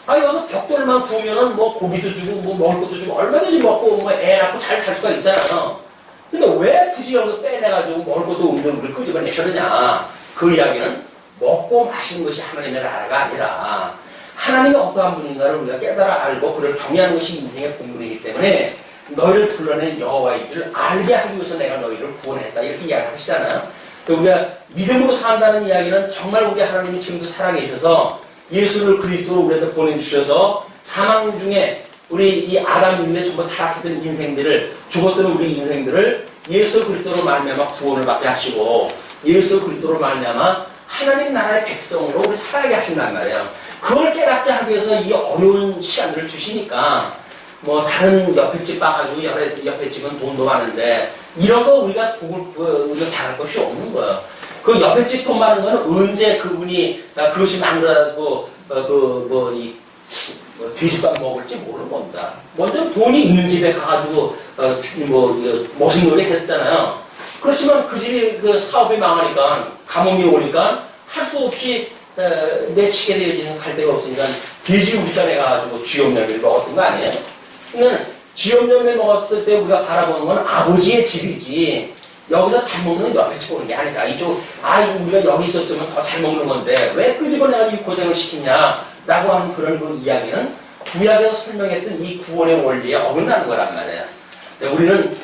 여기서 벽돌만 구우면은 뭐 고기도 주고 뭐 먹을 것도 주고 얼마든지 먹고 뭐 애 낳고 잘 살 수가 있잖아요. 근데 왜 굳이 여기서 빼내가지고 먹을 것도 없는 우리를 끄집어내셨느냐. 그 이야기는 먹고 마시는 것이 하나님의 나라가 아니라 하나님이 어떠한 분인가를 우리가 깨달아 알고 그를 정의하는 것이 인생의 본분이기 때문에 너희를 불러낸 여호와인 줄 알게 하기 위해서 내가 너희를 구원했다 이렇게 이야기하시잖아요. 우리가 믿음으로 산다는 이야기는 정말 우리 하나님이 지금도 살아계셔서 예수를 그리스도로 우리한테 보내주셔서 사망 중에 우리 이 아담 이후에 전부 타락했던 인생들을 죽었던 우리 인생들을 예수 그리스도로 말미암아 구원을 받게 하시고 예수 그리스도로 말미암아 하나님 나라의 백성으로 우리 살아가게 하신단 말이에요. 그걸 깨닫게 하기 위해서 이 어려운 시간들을 주시니까 뭐 다른 옆에 집 봐가지고 옆에 집은 돈도 많은데 이런 거 우리가 우리가 잘할 것이 없는 거예요. 그 옆에 집 돈 많은 거는 언제 그분이 그것이 만들어가지고 돼지밥 먹을지 모르는 겁니다. 먼저 돈이 있는 집에 가가지고 멋있는 노래 했었잖아요. 그렇지만 그 집이 그 사업이 망하니까 가뭄이 오니까 할 수 없이 내치게 되어지는 갈 데가 없으니까 돼지 우리단에 가가지고 쥐염약을 먹었던 거 아니에요? 그러면 쥐염염에 먹었을 때 우리가 바라보는 건 아버지의 집이지, 여기서 잘 먹는 건 옆에 집 보는 게 아니다. 이쪽, 우리가 여기 있었으면 더 잘 먹는 건데, 왜 끄집어내가지고 고생을 시키냐? 라고 하는 그런 그 이야기는 구약에서 설명했던 이 구원의 원리에 어긋나는 거란 말이에요. 우리는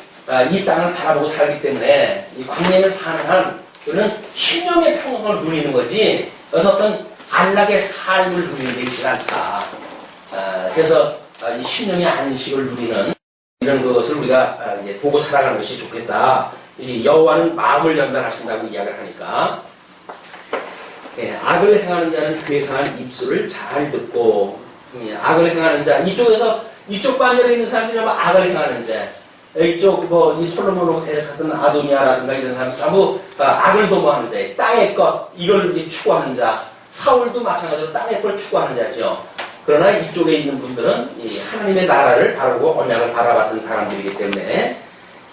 이 땅을 바라보고 살기 때문에 이 광야에 사는 한 우리는 심령의 평강을 누리는 거지, 그래서 어떤 안락의 삶을 누리는 게 있지 않다. 그래서 이 심령의 안식을 누리는 이런 것을 우리가 이제 보고 살아가는 것이 좋겠다. 이 여호와는 마음을 연단하신다고 이야기를 하니까, 악을 행하는 자는 괴상한 입술을 잘 듣고, 악을 행하는 자, 이쪽 반열에 있는 사람들이 전부 악을 행하는 자, 이쪽 이 솔로몬으로 대적했던 아도니아라든가 이런 사람들 전부 악을 도모하는 자, 땅의 것 이걸 이제 추구하는 자, 사울도 마찬가지로 땅의 걸 추구하는 자죠. 그러나 이쪽에 있는 분들은 이 하나님의 나라를 바라보고 언약을 바라봤던 사람들이기 때문에,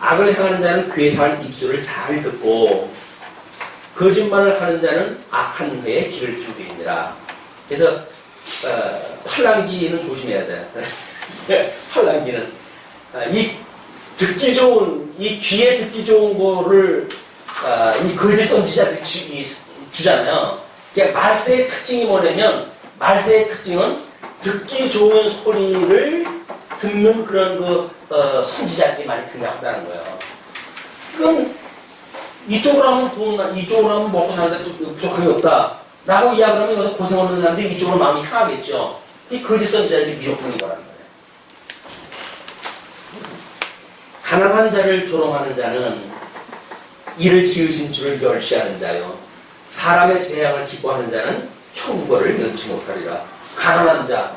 악을 행하는 자는 괴상한 입술을 잘 듣고 거짓말을 하는 자는 악한 회에 귀를 기울이니라. 그래서 팔랑귀는 조심해야 돼. 팔랑귀는 이 듣기 좋은, 이 귀에 듣기 좋은 거를 이 거짓 선지자들이 주잖아요. 그러니까 말세의 특징이 뭐냐면, 말세의 특징은 듣기 좋은 소리를 듣는 그런 선지자들이 많이 등장한다는 거예요. 그럼 이쪽으로 하면 돈, 이쪽으로 하면 먹고 사는데 부족함이 없다 라고 이야기하면 여기서 고생 없는 사람들이 이쪽으로 마음이 향하겠죠. 이 거짓 선지자들이 미혹하는 거란 말이에요. 가난한 자를 조롱하는 자는 이를 지으신 줄을 멸시하는 자요, 사람의 재앙을 기뻐하는 자는 형벌을 면치 못하리라. 가난한 자,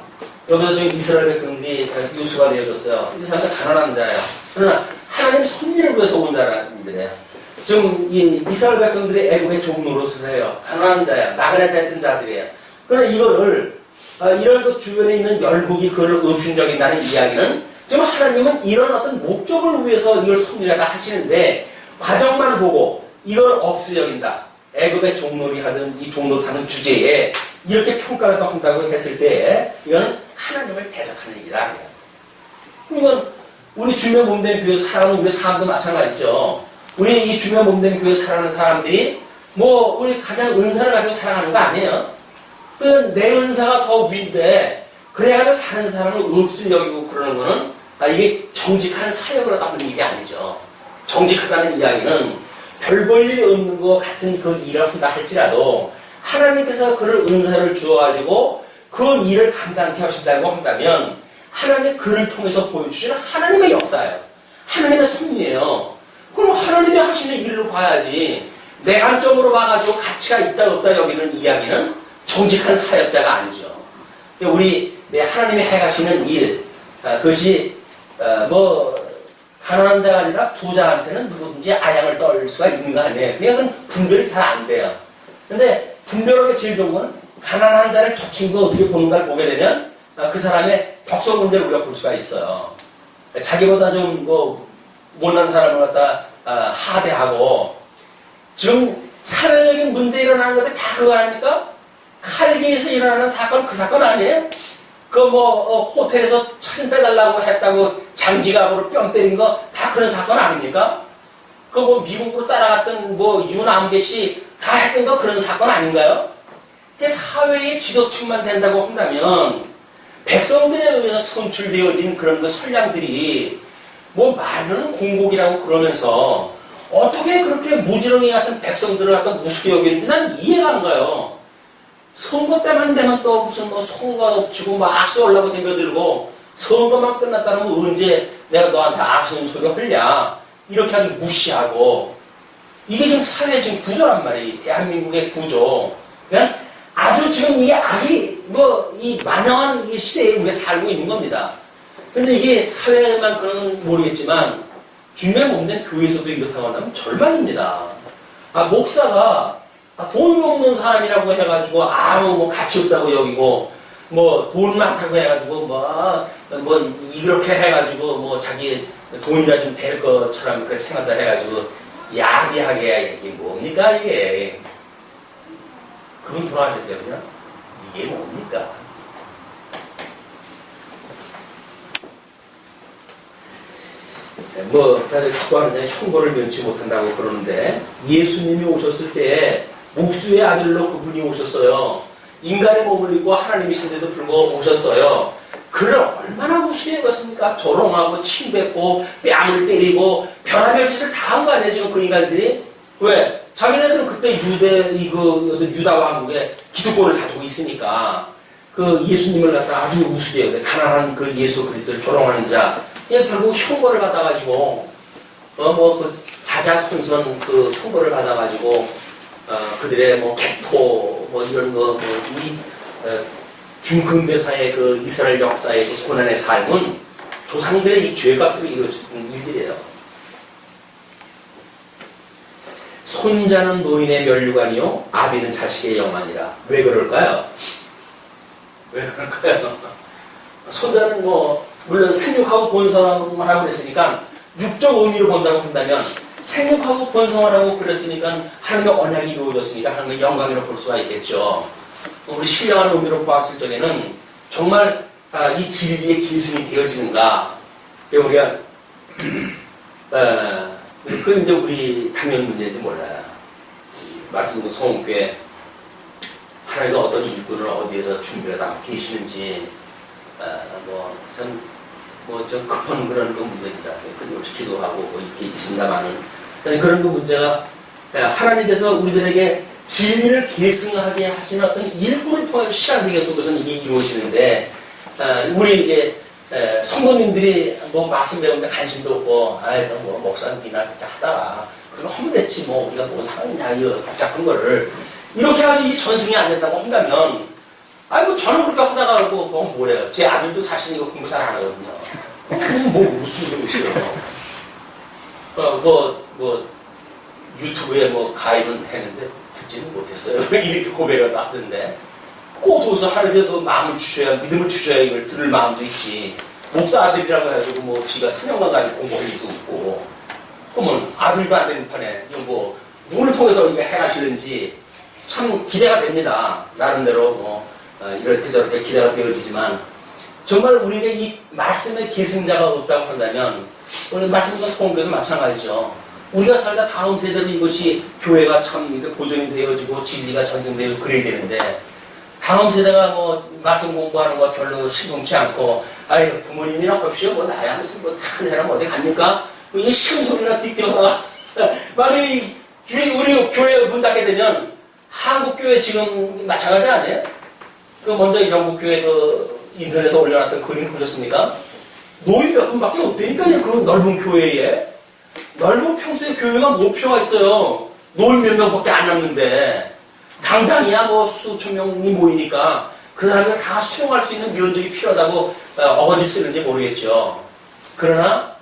여기서 지금 이스라엘 백성들이 유수가 되어졌어요. 이 사람들 가난한 자예요. 그러나 하나님 섭리를 위해서 온 자라는데, 지금 이 이스라엘 백성들이 애굽의 종 노릇을 해요. 가난한 자야, 나그네 됐던 자들이에요. 그러나 이거를 이런 그 주변에 있는 열국이 그걸 의심적인다는 이야기는, 지금 하나님은 이런 어떤 목적을 위해서 이걸 섭리하다 하시는데, 과정만 보고 이걸 없이 여긴다. 애굽의 종놀이 하던 이 종노릇하는 주제에 이렇게 평가를 한다고 했을 때, 이거는 하나님을 대적하는 얘기다. 이건 우리 주변 몸된 교회에서 살아가는 우리 사람도 마찬가지죠. 우리 이 주변 몸된 교회에서 살아가는 사람들이 우리 가장 은사를 가지고 살아가는 거 아니에요. 내 은사가 더 위인데 그래가지고 다른 사람은 없을 여기고 그러는 거는, 이게 정직한 사역을 하다 하는 일이 아니죠. 정직하다는 이야기는 별 볼 일이 없는 것 같은 그 일을 한다 할지라도 하나님께서 그를 은사를 주어가지고 그 일을 감당케 하신다고 한다면, 하나님 그를 통해서 보여주시는 하나님의 역사예요. 하나님의 섭리예요. 그럼 하나님이 하시는 일로 봐야지, 내 관점으로 봐가지고 가치가 있다 없다 여기는 이야기는 정직한 사역자가 아니죠. 우리 하나님이 해가시는 일, 그것이 가난한 자가 아니라 부자한테는 누구든지 아양을 떨 수가 있는 거 아니에요. 그냥 분별이 잘 안 돼요. 근데 분별하기 제일 좋은 건, 가난한 자를 저 친구가 어떻게 보는가를 보게 되면 그 사람의 덕성 문제를 우리가 볼 수가 있어요. 자기보다 좀 못난 사람을 갖다 하대하고, 지금 사회적인 문제 일어나는 것들 다 그거 아닙니까? 칼기에서 일어나는 사건, 그 사건 아니에요? 호텔에서 천 빼달라고 했다고 장지갑으로 뺨 때린 거 다 그런 사건 아닙니까? 미국으로 따라갔던 유남계 씨 다 했던 거 그런 사건 아닌가요? 사회의 지도층만 된다고 한다면, 백성들에 의해서 선출되어진 그런 선량들이 말로는 공복이라고 그러면서 어떻게 그렇게 무지렁이 같은 백성들을 갖다 우습게 여기는지 난 이해가 안 가요. 선거 때만 되면 또 무슨 선거가 엎치고 악수 올라고 댕겨들고, 선거만 끝났다는 거 언제 내가 너한테 아쉬운 소리 하냐, 이렇게 아주 무시하고, 이게 지금 사회 지금 구조란 말이에요. 대한민국의 구조. 그냥 아주 지금 이게 악이 이 만영한 이 시대에 우리가 살고 있는 겁니다. 근데 이게 사회만 그런 모르겠지만 주님의 몸된 교회에서도 이렇다고 한다면 절반입니다. 목사가 돈 없는 사람이라고 해가지고 아무 가치 없다고 여기고, 돈 많다고 해가지고 이렇게 해가지고 자기 돈이나 좀 될 것처럼 그렇게 생각을 해가지고 야비하게 이게 뭡니까 이게. 그분 돌아가셨대요. 이게 뭡니까? 뭐 다들 기도하는데 형벌을 면치 못한다고 그러는데 예수님이 오셨을 때 목수의 아들로 그분이 오셨어요. 인간의 몸을 입고 하나님이신데도 불구하고 오셨어요. 그를 얼마나 무수해 갔습니까? 조롱하고 침뱉고 뺨을 때리고 별의별 짓을 다 한 거 아니에요 지금 그 인간들이? 왜? 자기네들은 그때 유다 왕국에 기득권을 가지고 있으니까 그 예수님을 갖다 아주 우습게 가난한 그 예수 그리스도를 조롱하는 자, 결국 형벌을 받아가지고 그 자자손손 그 형벌을 받아가지고 그들의 뭐 개토 뭐 이런 이 중근대사의 그 이스라엘 역사의 그 고난의 삶은 조상들의 이 죄값으로 이루어진 일들이에요. 손자는 노인의 면류관이요 아비는 자식의 영안이라. 왜 그럴까요? 왜 그럴까요? 손자는 뭐 물론 생육하고 번성하라고 그랬으니까 육적 의미로 본다고 한다면 생육하고 번성하라고 그랬으니까 하나님의 언약이 이루어졌으니까 하나님의 영광으로 볼 수가 있겠죠. 우리 신령한 의미로 보았을 적에는 정말 이 진리의 계승이 되어지는가. 우리가 그 이제 우리 당연 문제인지 몰라요. 말씀드린 성교회 하나님과 어떤 일꾼을 어디에서 준비를 다 계시는지 좀 급한 그런 그 문제입니다. 끊임없이 기도하고 이렇게 있습니다만은 그런 그 문제가 하나님께서 우리들에게 진리를 계승하게 하시는 어떤 일꾼을 통해 시간 세계 속에서는 이게 이루어지는데 우리 이게 성도님들이 뭐 말씀 배우는데 관심도 없고 뭐 목사님이나 그렇게 하다가 그거 하면 됐지 뭐 우리가 뭐 상하냐 이 복잡한 거를 이렇게 해가지고 이 전승이 안 된다고 한다면 아이고 저는 그렇게 하다가 그건 뭐래요. 제 아들도 사실 이거 공부 잘 안 하거든요. 뭐 무슨 소리예요. 유튜브에 뭐 가입은 했는데 듣지는 못했어요. 이렇게 고백을 하던데 꼭 도서 하나님께 그 마음을 주셔야 믿음을 주셔야 이걸 들을 마음도 있지. 목사 아들이라고 해가지고 뭐 지가 4년간 가지고 공부할 일도 없고 그러면 아들도 안 되는 판에 뭐 누구를 통해서 이게 해가시는지 참 기대가 됩니다. 나름대로 이렇게 저렇게 기대가 되어지지만 정말 우리에게 이 말씀의 계승자가 없다고 한다면 오늘 말씀과 성교도 마찬가지죠. 우리가 살다 다음 세대는 이것이 교회가 참 보존이 되어지고 진리가 전승되고 그래야 되는데 다음 세대가 뭐 말씀 공부하는 거 별로 시금치 않고 아이 부모님이나 합시오 뭐 나야 무슨 뭐 큰 사람 어디 갑니까? 뭐 이 시금 소리나 띠띠거나 만약에 우리 교회 문 닫게 되면 한국 교회 지금 마찬가지 아니에요? 그 먼저 영국 교회 그 인터넷에 올려놨던 그림 보셨습니까? 노인 몇 분밖에 없다니까요. 그 넓은 교회에 넓은 평수의 교회가 몇 표가 있어요. 노인 몇 명밖에 안 남는데 당장이야 뭐 수천 명이 모이니까 그 사람을 다 수용할 수 있는 면적이 필요하다고 어거지 쓰는지 모르겠죠. 그러나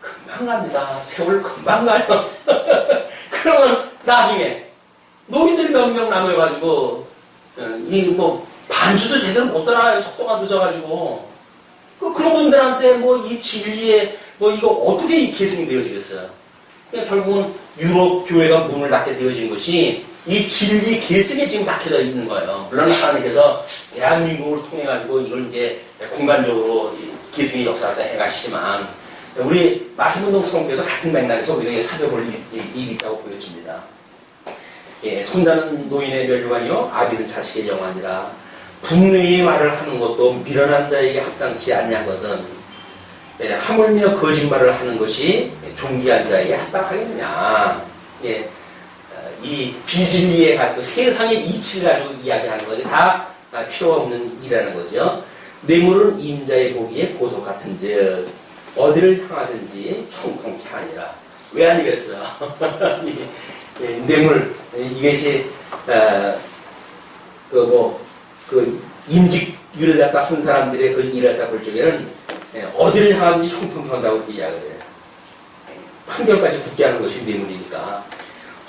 금방 갑니다. 세월 금방 가요. 그러면 나중에 노인들이 몇 명 남아가지고 이 뭐 반주도 제대로 못 따라가요. 속도가 늦어가지고 그런 분들한테 뭐 이 진리에 뭐 이거 어떻게 이 계승이 되어지겠어요? 그러니까 결국은 유럽 교회가 문을 닫게 되어진 것이 이 진리 계승에 지금 막혀져 있는 거예요. 물론 하나님께서 대한민국을 통해 가지고 이걸 이제 공간적으로 계승의 역사를 해가시지만 우리 말씀운동 성교도 같은 맥락에서 우리가 살펴볼 일이 있다고 보여집니다. 예, 손자는 노인의 면류관이요 아비는 자식의 영안이라. 분의의 말을 하는 것도 미련한 자에게 합당치 아니하거든. 예, 하물며 거짓말을 하는 것이 존귀한 자에게 합당하겠냐. 예, 이 비진리에 가지고 세상의 이치를 가지고 이야기하는 것이 다 필요가 없는 일이라는 거죠. 뇌물은 임자의 보기에 보석 같은즉 어디를 향하든지 형통케 하니라. 왜 아니겠어요? 뇌물 이것이 임직률을 갖다 한 사람들의 그 일을 갖다 볼 적에는 어디를 향하든지 형통케 한다고 이야기를 해요. 판결까지 굳게 하는 것이 뇌물이니까.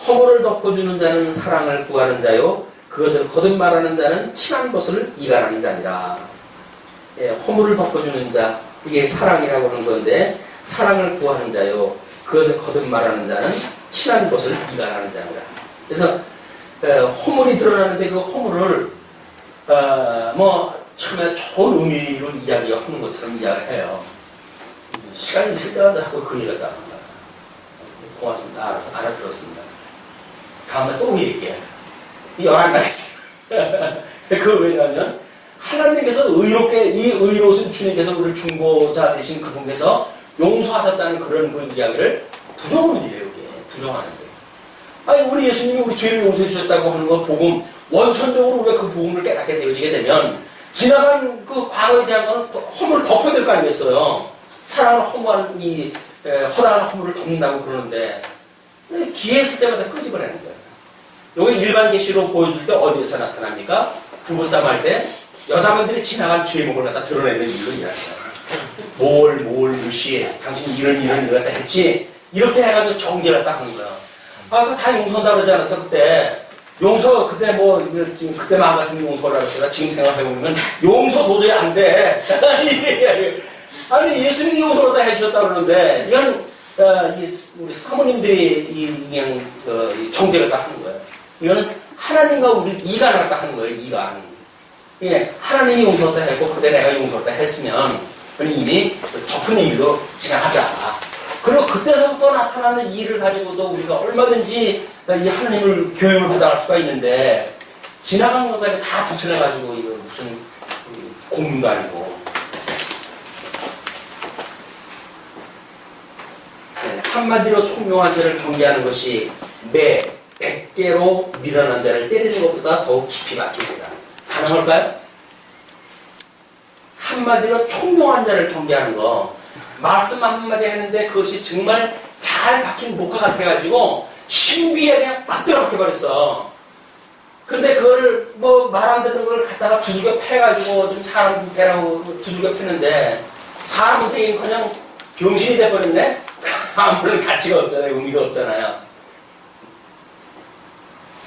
허물을 덮어주는 자는 사랑을 구하는 자요 그것을 거듭말하는 자는 친한 것을 이간하는 자니라. 허물을 덮어주는 자 이게 사랑이라고 하는 건데 사랑을 구하는 자요 그것을 거듭말하는 자는 친한 것을 이간하는 자니라. 그래서 허물이 드러나는데 그 허물을 처음에 좋은 의미로 이야기하는 것처럼 이야기해요. 시간이 있을 때마다 자꾸 그 얘기를 하는 거야. 고맙습니다. 알아들었습니다. 다음날 또 얘기해. 안 나겠어. 그 왜냐하면 하나님께서 의롭게 이 의로우신 주님께서 우리를 중보자 되신 그분께서 용서하셨다는 그런 그 이야기를 부정하는 일이에요. 이게 부정하는 거예요. 아니 우리 예수님이 우리 죄를 용서해 주셨다고 하는 건 복음 원천적으로 우리가 그 복음을 깨닫게 되어지게 되면 지나간 그 과거에 대한 거는 허물을 덮어야 될 거 아니겠어요. 사랑을 허무한 이 허다한 허물을 덮는다고 그러는데 기회했을 때마다 끄집어내는 거예요. 여기 일반 계시로 보여줄 때 어디에서 나타납니까? 부부싸움 할 때 여자분들이 지나간 죄목을 갖다 드러내는 일로 일하잖아요. 무시 당신 이런 갖다 했지 이렇게 해가지고 정죄를 딱 하는 거야. 아 그거 다 용서한다 그러지 않았어 그때. 용서 그때 뭐 지금 그때 마음 같은 용서를 하셨다 지금 생각해보면 용서 도저히 안 돼. 아니 예수님이 용서를 다 해주셨다 그러는데 이건 우리 사모님들이 그냥 정죄를 딱 하는 거예요. 이거는 하나님과 우리 이간을 딱 하는 거예요. 이간. 예, 하나님이 용서했다 했고 그때 내가 용서했다 했으면 이미 덮은 일로 지나가자. 그리고 그때서부터 나타나는 일을 가지고도 우리가 얼마든지 이 하나님을 교육을 받아갈 수가 있는데 지나간 것까지 다 덮쳐내가지고 이거 무슨 공문도 아니고 네, 한마디로 총명한 자를 경계하는 것이 매 100개로 밀어난 자를 때리는 것보다 더욱 깊이 박힙니다. 가능할까요? 한마디로 총명한 자를 경계하는 거 말씀 한마디 했는데 그것이 정말 잘 박힌 목과 같아가지고 신비에 그냥 딱 들어박혀버렸어. 근데 그걸 뭐 말 안 듣는 걸 갖다가 두들겨 패가지고 좀 사람 대라고 두들겨 패는데 사람한테 그냥 병신이 돼버렸네? 아무런 가치가 없잖아요. 의미가 없잖아요.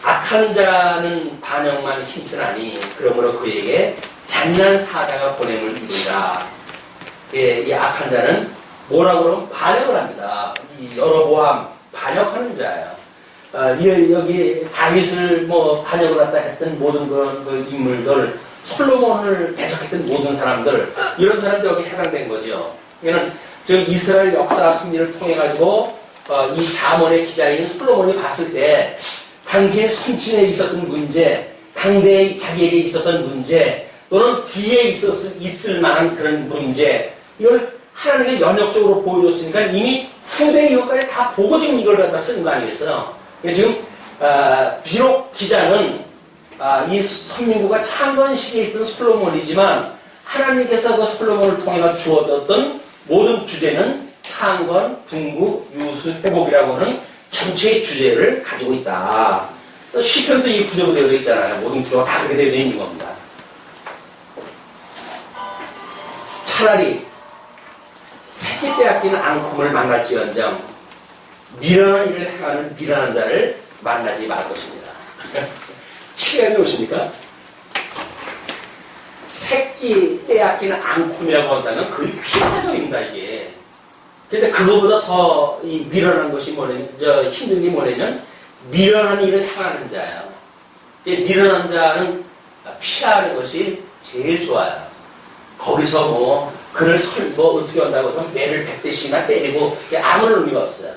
악한 자는 반역만 힘쓰나니 그러므로 그에게 잔인한 사자가 보냄을 이루리라. 예, 이 악한 자는 뭐라고 그러면 반역을 합니다. 이 여로보암 반역하는 자예요. 여기 다윗을 뭐 반역을 갖다 했던 모든 그런 그 인물들, 솔로몬을 대적했던 모든 사람들, 이런 사람들 여기 해당된 거죠. 이거는 저 이스라엘 역사 섭리를 통해 가지고 이 잠언의 기자인 솔로몬이 봤을 때 당시의 선친에 있었던 문제, 당대에 자기에게 있었던 문제, 또는 뒤에 있을 만한 그런 문제, 이걸 하나님께 연역적으로 보여줬으니까 이미 후대 이후까지 다 보고 지금 이걸 갖다 쓰는 거 아니겠어요? 지금 비록 기자는 이 선민구가 창건 시기에 있던 솔로몬이지만 하나님께서 그 솔로몬을 통해 주어졌던 모든 주제는 창건, 붕구, 유수, 회복이라고 하는 전체의 주제를 가지고 있다. 시편도 이 구조로 되어 있잖아요. 모든 구조가 다 그렇게 되어 있는 겁니다. 차라리 새끼 빼앗기는 앙콤을 만날지언정 미련한 일을 행하는 미련한 자를 만나지 말 것입니다. 시간이 오십니까? 새끼 빼앗기는 앙콤이라고 한다면 거의 필사적입니다, 이게. 근데 그거보다 더 이 미련한 것이 뭐냐면, 힘든 게 뭐냐면, 미련한 일을 행하는 자예요. 미련한 자는 피하는 것이 제일 좋아요. 거기서 그를 어떻게 한다고 해서 매를 100대씩이나 때리고, 아무런 의미가 없어요.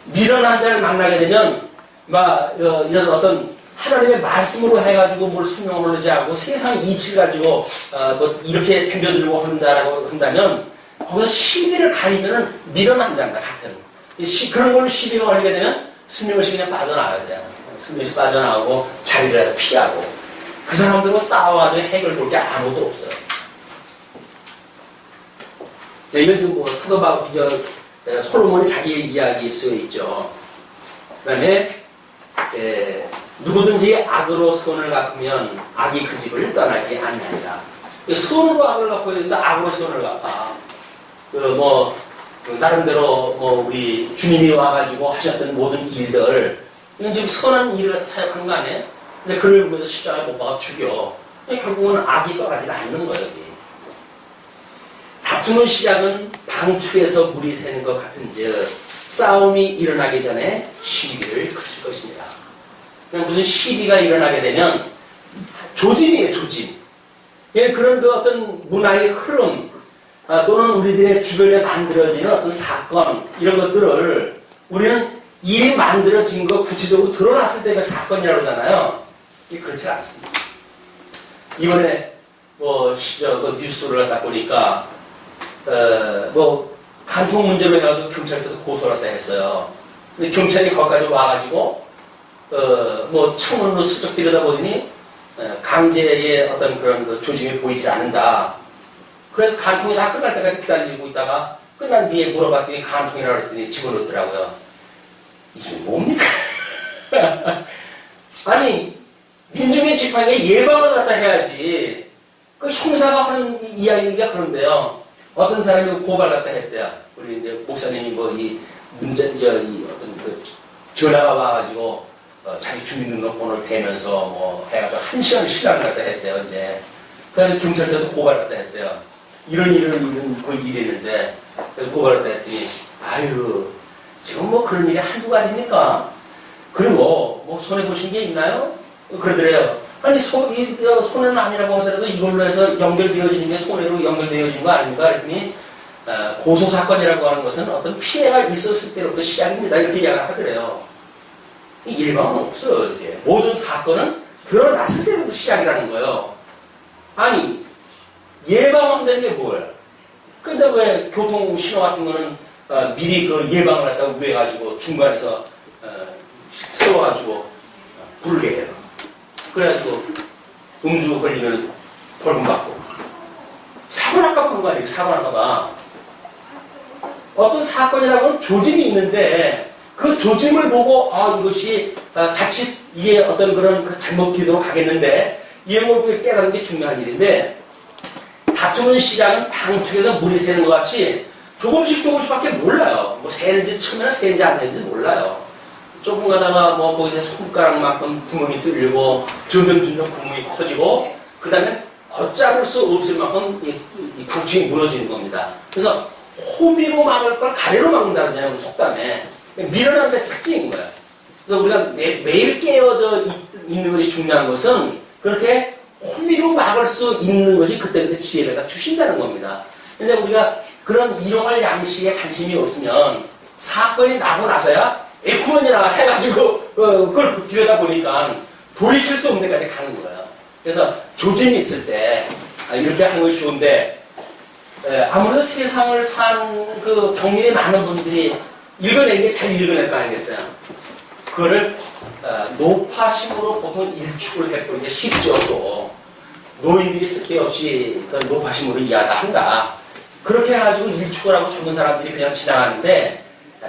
미련한 자를 만나게 되면, 이런 어떤 하나님의 말씀으로 해가지고 뭘 설명을 하지 않고 세상 이치를 가지고, 이렇게 덤벼들고 하는 자라고 한다면, 거기서 시비를 가리면은 미련한 자입니다, 같은. 그런 걸로 시비가 걸리게 되면 슬며시 그냥 빠져나가야 돼요. 슬며시 빠져나가고 자리를 피하고. 그 사람들과 싸워가지고 해결 볼 게 아무것도 없어요. 이건 지금 사도바울, 솔로몬이 자기 이야기일 수 있죠. 그 다음에, 누구든지 악으로 선을 갚으면 악이 그 집을 떠나지 않느니라. 선으로 악을 갚아야 되는데 악으로 선을 갚아. 나름대로 우리 주님이 와가지고 하셨던 모든 일들, 이건 지금 선한 일을 사역하는 거 아니에요? 근데 그를 위해서 십자가에 못 박아 죽여. 결국은 악이 떠나지 않는 거예요, 여기. 다툼의 시작은 방축에서 물이 새는 것 같은즉 싸움이 일어나기 전에 시비를 그칠 것입니다. 무슨 시비가 일어나게 되면 조짐이에요, 조짐. 그런 어떤 문화의 흐름, 또는 우리들의 주변에 만들어지는 어떤 사건 이런 것들을 우리는 일이 만들어진 거 구체적으로 드러났을 때 그 사건이라고 하잖아요. 그렇지 않습니다. 이번에 그 뉴스를 갖다 보니까 간통 문제로 해가지고 경찰서도 고소를 했다 했어요. 근데 경찰이 거기까지 와가지고 창문으로 슬쩍 들여다보더니 강제의 어떤 그런 그 조짐이 보이지 않는다. 그래서 간통이 다 끝날 때까지 기다리고 있다가 끝난 뒤에 물어봤더니 간통이라고 했더니 집어넣더라고요. 이게 뭡니까? 아니 민중의 집행에 예방을 갖다 해야지. 그 형사가 하는 이야기가 그런데요. 어떤 사람이 고발 갖다 했대요. 우리 이제 목사님이 이 어떤 그 전화가 와가지고 자기 주민등록번호를 대면서 해가지고 1시간 시간을 갖다 했대요. 이제 그래서 경찰서도 고발 갖다 했대요. 이런 그 일이 있는데 고발 갖다 했더니 아유 지금 그런 일이 한두가 아닙니까? 그리고 손해 보신 게 있나요? 그러더래요. 아니 손해는 아니라고 하더라도 이걸로 해서 연결되어지는 게 손해로 연결되어지는 거 아닙니까? 그랬더니 고소사건이라고 하는 것은 어떤 피해가 있었을 때로부터 시작입니다. 이렇게 이야기를 하더래요. 일방은 없어요. 이제 모든 사건은 드러났을 때부터 시작이라는 거예요. 아니 예방한다는 게 뭐예요? 근데 왜 교통신호 같은 거는 미리 그 예방을 갖다가 우회해가지고 중간에서 세워가지고 부르게 해요. 그래가지고 음주 걸리면 벌금 받고 사고 날까 보는 거 아니에요? 사고 날까 봐. 어떤 사건이라고는 조짐이 있는데 그 조짐을 보고 이것이 자칫 이게 어떤 그런 그 잘못 기도로 가겠는데 이런 걸 깨닫는 게 중요한 일인데 다투는 시장은 방축에서 물이 새는 것 같이 조금씩밖에 몰라요. 새는지 처음에는 새는지 안 새는지 몰라요. 조금 가다가 거기에 손가락만큼 구멍이 뚫리고 점점 구멍이 커지고 그 다음에 걷잡을 수 없을 만큼 이 방축이 무너지는 겁니다. 그래서 호미로 막을 걸 가래로 막는다 그러잖아요. 속담에. 밀어넣는 게 특징인 거예요. 그래서 우리가 매일 깨어져 있는 것이 중요한 것은 그렇게 호미로 막을 수 있는 것이 그때그때 지혜를 주신다는 겁니다. 근데 우리가 그런 일용할 양식에 관심이 없으면 사건이 나고 나서야 에코먼이라 해가지고 그걸 들여다보니까 돌이킬 수 없는 데까지 가는 거예요. 그래서 조짐이 있을 때 이렇게 하는 것이 좋은데 아무래도 세상을 산 그 경륜이 많은 분들이 읽어낸 게 잘 읽어낼 거 아니겠어요? 그거를 노파심으로 보통 일축을 해버리는 게 쉽죠. 또 노인들이 쓸데없이 그 노파심으로 이야기한다. 그렇게 해가지고 일축을 하고 젊은 사람들이 그냥 지나가는데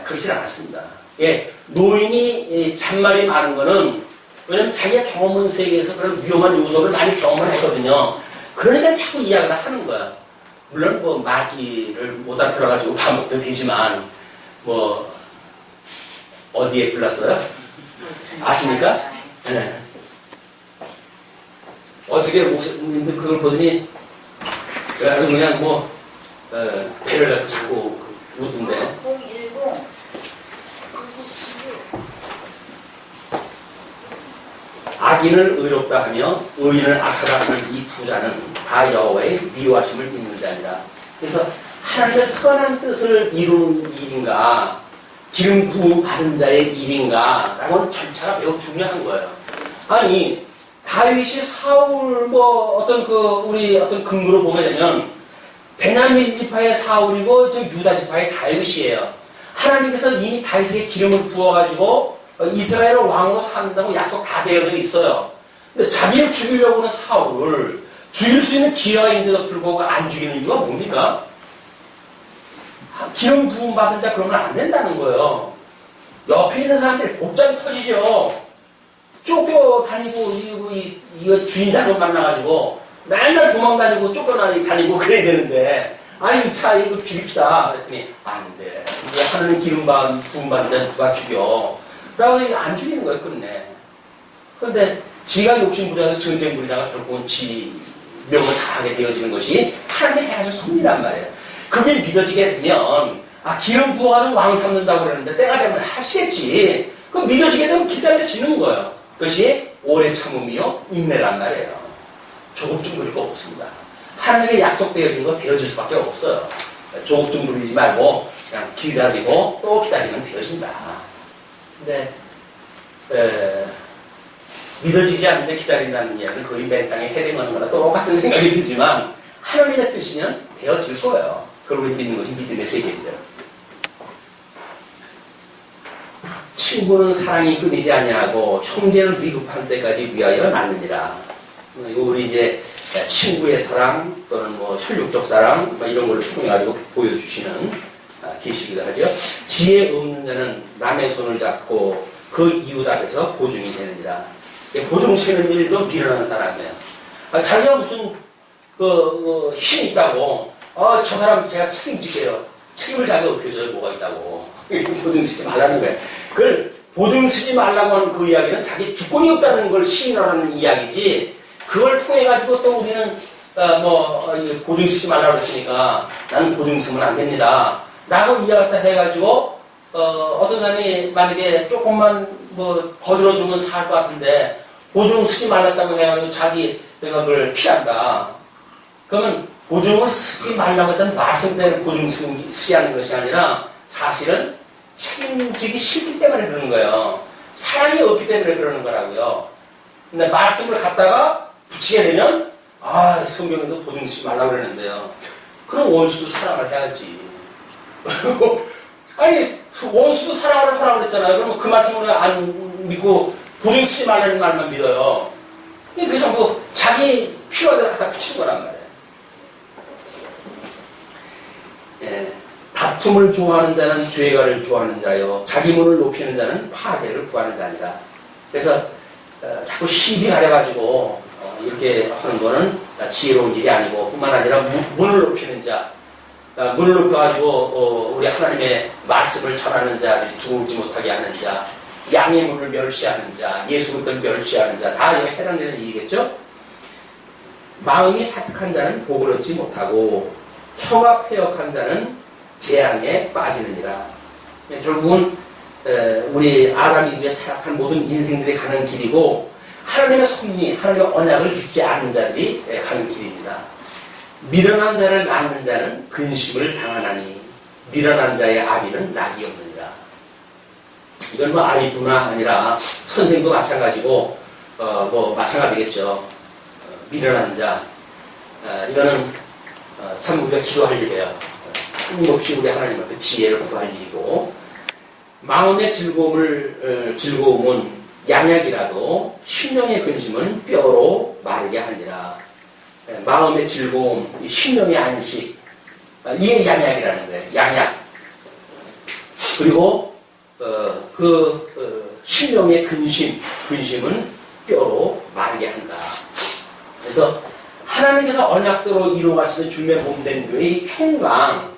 그렇진 않았습니다. 예, 노인이 잔말이 많은 거는 왜냐면 자기가 경험한 세계에서 그런 위험한 요소를 많이 경험을 했거든요. 그러니까 자꾸 이야기를 하는 거야. 물론 말귀를 못 알아들어가지고 반복도 되지만 어디에 불났어요? 아십니까? 네. 어떻게 목사님들 그걸 보더니 그냥 배를 갖고 자꾸 웃던데. 010 악인을 의롭다 하며 의인을 악하다 하는 이 부자는 다 여호와의 미워하심을 입는 자니라. 그래서 하나님의 선한 뜻을 이루는 일인가 기름 부음 받은 자의 일인가 라고는 절차가 매우 중요한 거예요. 아니 다윗이 사울 어떤 우리 어떤 근거로 보게 되면 베냐민 지파의 사울이고 유다 지파의 다윗이에요. 하나님께서 이미 다윗에게 기름을 부어가지고 이스라엘을 왕으로 삼는다고 약속 다 되어져 있어요. 근데 자기를 죽이려고 하는 사울을 죽일 수 있는 기회가 있는데도 불구하고 안 죽이는 이유가 뭡니까? 기름 부음 받은 자 그러면 안 된다는 거예요. 옆에 있는 사람들이 복장이 터지죠. 쫓겨다니고 이거 주인 잘못 만나가지고 맨날 도망다니고 쫓겨다니고 그래야 되는데 아니 이 차 이거 죽입시다 그랬더니 안 돼. 이게 하나님 기름 부음 받은 자 누가 죽여. 라고 안 죽이는 거예요, 끝내. 그런데 지가 욕심부려서 전쟁 부리다가 결국은 지 명을 다하게 되어지는 것이 하나님의 행하신 섭리란 말이에요. 그게 믿어지게 되면 기름 부어가지고 왕 삼는다고 그러는데 때가 되면 하시겠지. 그럼 믿어지게 되면 기다려지는 거예요. 그것이 오래 참음이요 인내란 말이에요. 조급증 그릴 거 없습니다. 하나님의 약속되어진 거 되어질 수밖에 없어요. 조국 좀 부리지 말고 그냥 기다리고 또 기다리면 되어진다. 근데 믿어지지 않는데 기다린다는 이야기는 거의 맨 땅에 헤딩하는 거나 똑같은 생각이 들지만 하나님의 뜻이면 되어질 거예요. 그걸 우리 믿는 것이 믿음의 세계입니다. 친구는 사랑이 끊이지 아니하고 형제는 위급한 때까지 위하여 낳느니라. 이거 우리 이제 친구의 사랑 또는 뭐 혈육적 사랑 뭐 이런 걸 통해 가지고 보여주시는 계시기도 하죠. 지혜 없는 자는 남의 손을 잡고 그 이웃 앞에서 보증이 되느니라. 보증치는 일도 미련한다는 거예요. 자기가 무슨 힘이 있다고 저 사람 제가 책임질게요. 책임을 자기가 어떻게 져요? 뭐가 있다고. 보증 쓰지 말라는 거예요. 그걸 보증 쓰지 말라고 하는 그 이야기는 자기 주권이 없다는 걸 시인하는 이야기지, 그걸 통해 가지고 또 우리는 보증 쓰지 말라고 했으니까 나는 보증 쓰면 안 됩니다 라고 이야기했다 해가지고 어떤 사람이 만약에 조금만 거들어주면 살 것 같은데 보증 쓰지 말랐다고 해가지고 자기 내가 그걸 피한다. 그러면 보증을 쓰지 말라고 했던 말씀 때문에 보증 쓰지 않는 것이 아니라 사실은 책임지기 싫기 때문에 그러는 거예요. 사랑이 없기 때문에 그러는 거라고요. 근데 말씀을 갖다가 붙이게 되면 성경에도 보증 쓰지 말라고 그러는데요. 그럼 원수도 사랑을 해야지. 아니 원수도 사랑을 하라고 그랬잖아요. 그러면 그 말씀을 안 믿고 보증 쓰지 말라는 말만 믿어요. 그게 전부 자기 필요한 대로 갖다 붙이는 거란 말이에요. 예, 다툼을 좋아하는 자는 죄가를 좋아하는 자요, 자기 문을 높이는 자는 파괴를 구하는 자니라. 그래서 자꾸 시비 가려가지고 이렇게 하는 거는 지혜로운 일이 아니고, 뿐만 아니라 문을 높이는 자, 문을 높여가지고 우리 하나님의 말씀을 전하는 자, 두지 못하게 하는 자, 양의 문을 멸시하는 자, 예수 그리스도를 멸시하는 자, 다 여기 해당되는 일이겠죠. 마음이 사특한 자는 복을 얻지 못하고 형합해역한 자는 재앙에 빠지느니라. 결국은 우리 아담 이후에 타락한 모든 인생들이 가는 길이고, 하나님의 섭리, 하나님의 언약을 믿지 않는 자들이 가는 길입니다. 미련한 자를 낳는 자는 근심을 당하나니 미련한 자의 아비는 낙이 없느니라. 이건 아비뿐만 아니라 선생님도 마찬가지고 마찬가지겠죠. 미련한 자, 이거는 참 우리가 기도할 일이에요. 끊임없이 우리 하나님 앞에 지혜를 구할 일이고, 마음의 즐거움은 양약이라도 심령의 근심은 뼈로 마르게 하니라. 마음의 즐거움, 심령의 안식, 이게 양약이라는 거예요. 양약. 그리고 심령의 근심은 뼈로 마르게 한다. 그래서 하나님께서 언약대로 이루어가시는 주님의 몸된 교회의 평강,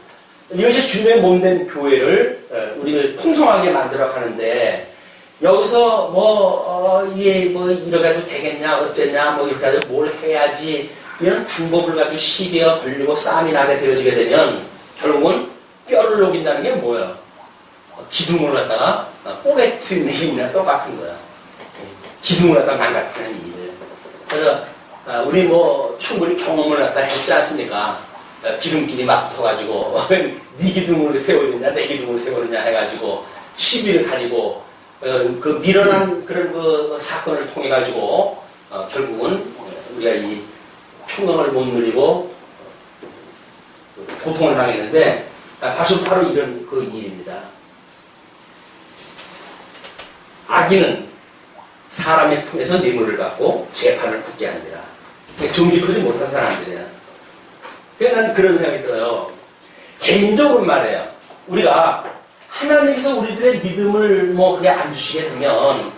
이것이 주님의 몸된 교회를 우리를 풍성하게 만들어 가는데, 여기서 이렇게 해도 되겠냐, 어쩌냐, 이렇게 해도 뭘 해야지, 이런 방법을 가지고 시비가 걸리고 싸움이 나게 되어지게 되면 결국은 뼈를 녹인다는 게 뭐예요? 기둥을 갖다가 뽀개 트는 일이나 똑같은 거야. 기둥을 갖다가 망가뜨리는 일. 그래서 우리 충분히 경험을 갖다 했지 않습니까? 기둥끼리 막 붙어가지고 네 기둥으로 세우느냐 내 기둥으로 세우느냐 해가지고 시비를 가리고 그 미련한 그런 그 사건을 통해 가지고 결국은 우리가 이 평강을 못 누리고 고통을 당했는데, 바로 이런 그 일입니다. 악인은 사람의 품에서 뇌물을 받고 재판을 붙게 하느니라. 정직하지 못한 사람들이야. 그래서 난 그런 생각이 들어요. 개인적으로 말해요. 우리가 하나님께서 우리들의 믿음을 그냥 안 주시게 되면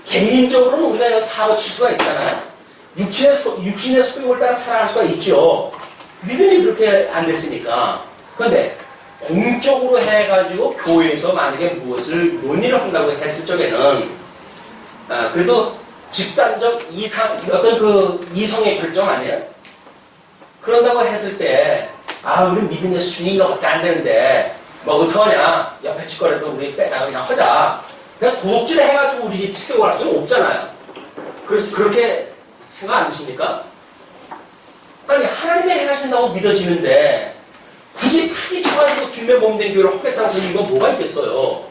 개인적으로는 우리가 사고 칠 수가 있잖아요. 육신의 소욕을 따라 살아갈 수가 있죠. 믿음이 그렇게 안 됐으니까. 그런데 공적으로 해가지고 교회에서 만약에 무엇을 논의를 한다고 했을 적에는 그래도 집단적 어떤 그 이성의 결정 아니에요? 그런다고 했을 때 우리 믿음의 수준이 이거밖에 안 되는데 어떡하냐, 옆에 집거리도 우리 빼다가 그냥 하자. 그냥 도둑질 해가지고 우리 집 세우고 갈 수는 없잖아요. 그렇게 생각 안 드십니까? 아니, 하나님의 행하신다고 믿어지는데 굳이 사기 쳐가지고 주님의 몸된 교회를 하겠다고 해서 이거 뭐가 있겠어요?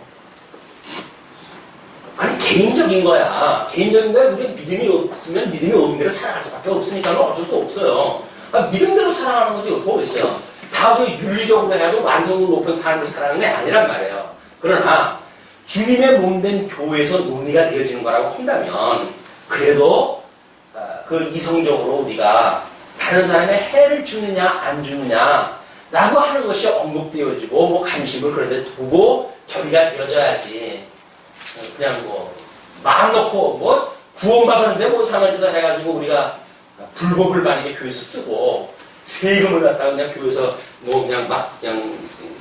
아니 개인적인 거야. 개인적인 거야. 우리가 믿음이 없으면 믿음이 없는 대로 살아갈 수밖에 없으니까 어쩔 수 없어요. 믿음대로 살아가는 거지 더 있어요. 다 윤리적으로 해가지고 완성도 높은 삶을 살아가는 게 아니란 말이에요. 그러나 주님의 몸된 교회에서 논의가 되어지는 거라고 한다면 그래도 그 이성적으로 우리가 다른 사람의 해를 주느냐 안 주느냐 라고 하는 것이 언급되어지고 뭐 관심을 그런데 두고 결의가 되어져야지 그냥 뭐 마음 놓고 뭐 구원받았는데 뭐 상관에서 해가지고 우리가 불법을 만약에 교회에서 쓰고 세금을 갖다가 그냥 교회에서 뭐 그냥 막 그냥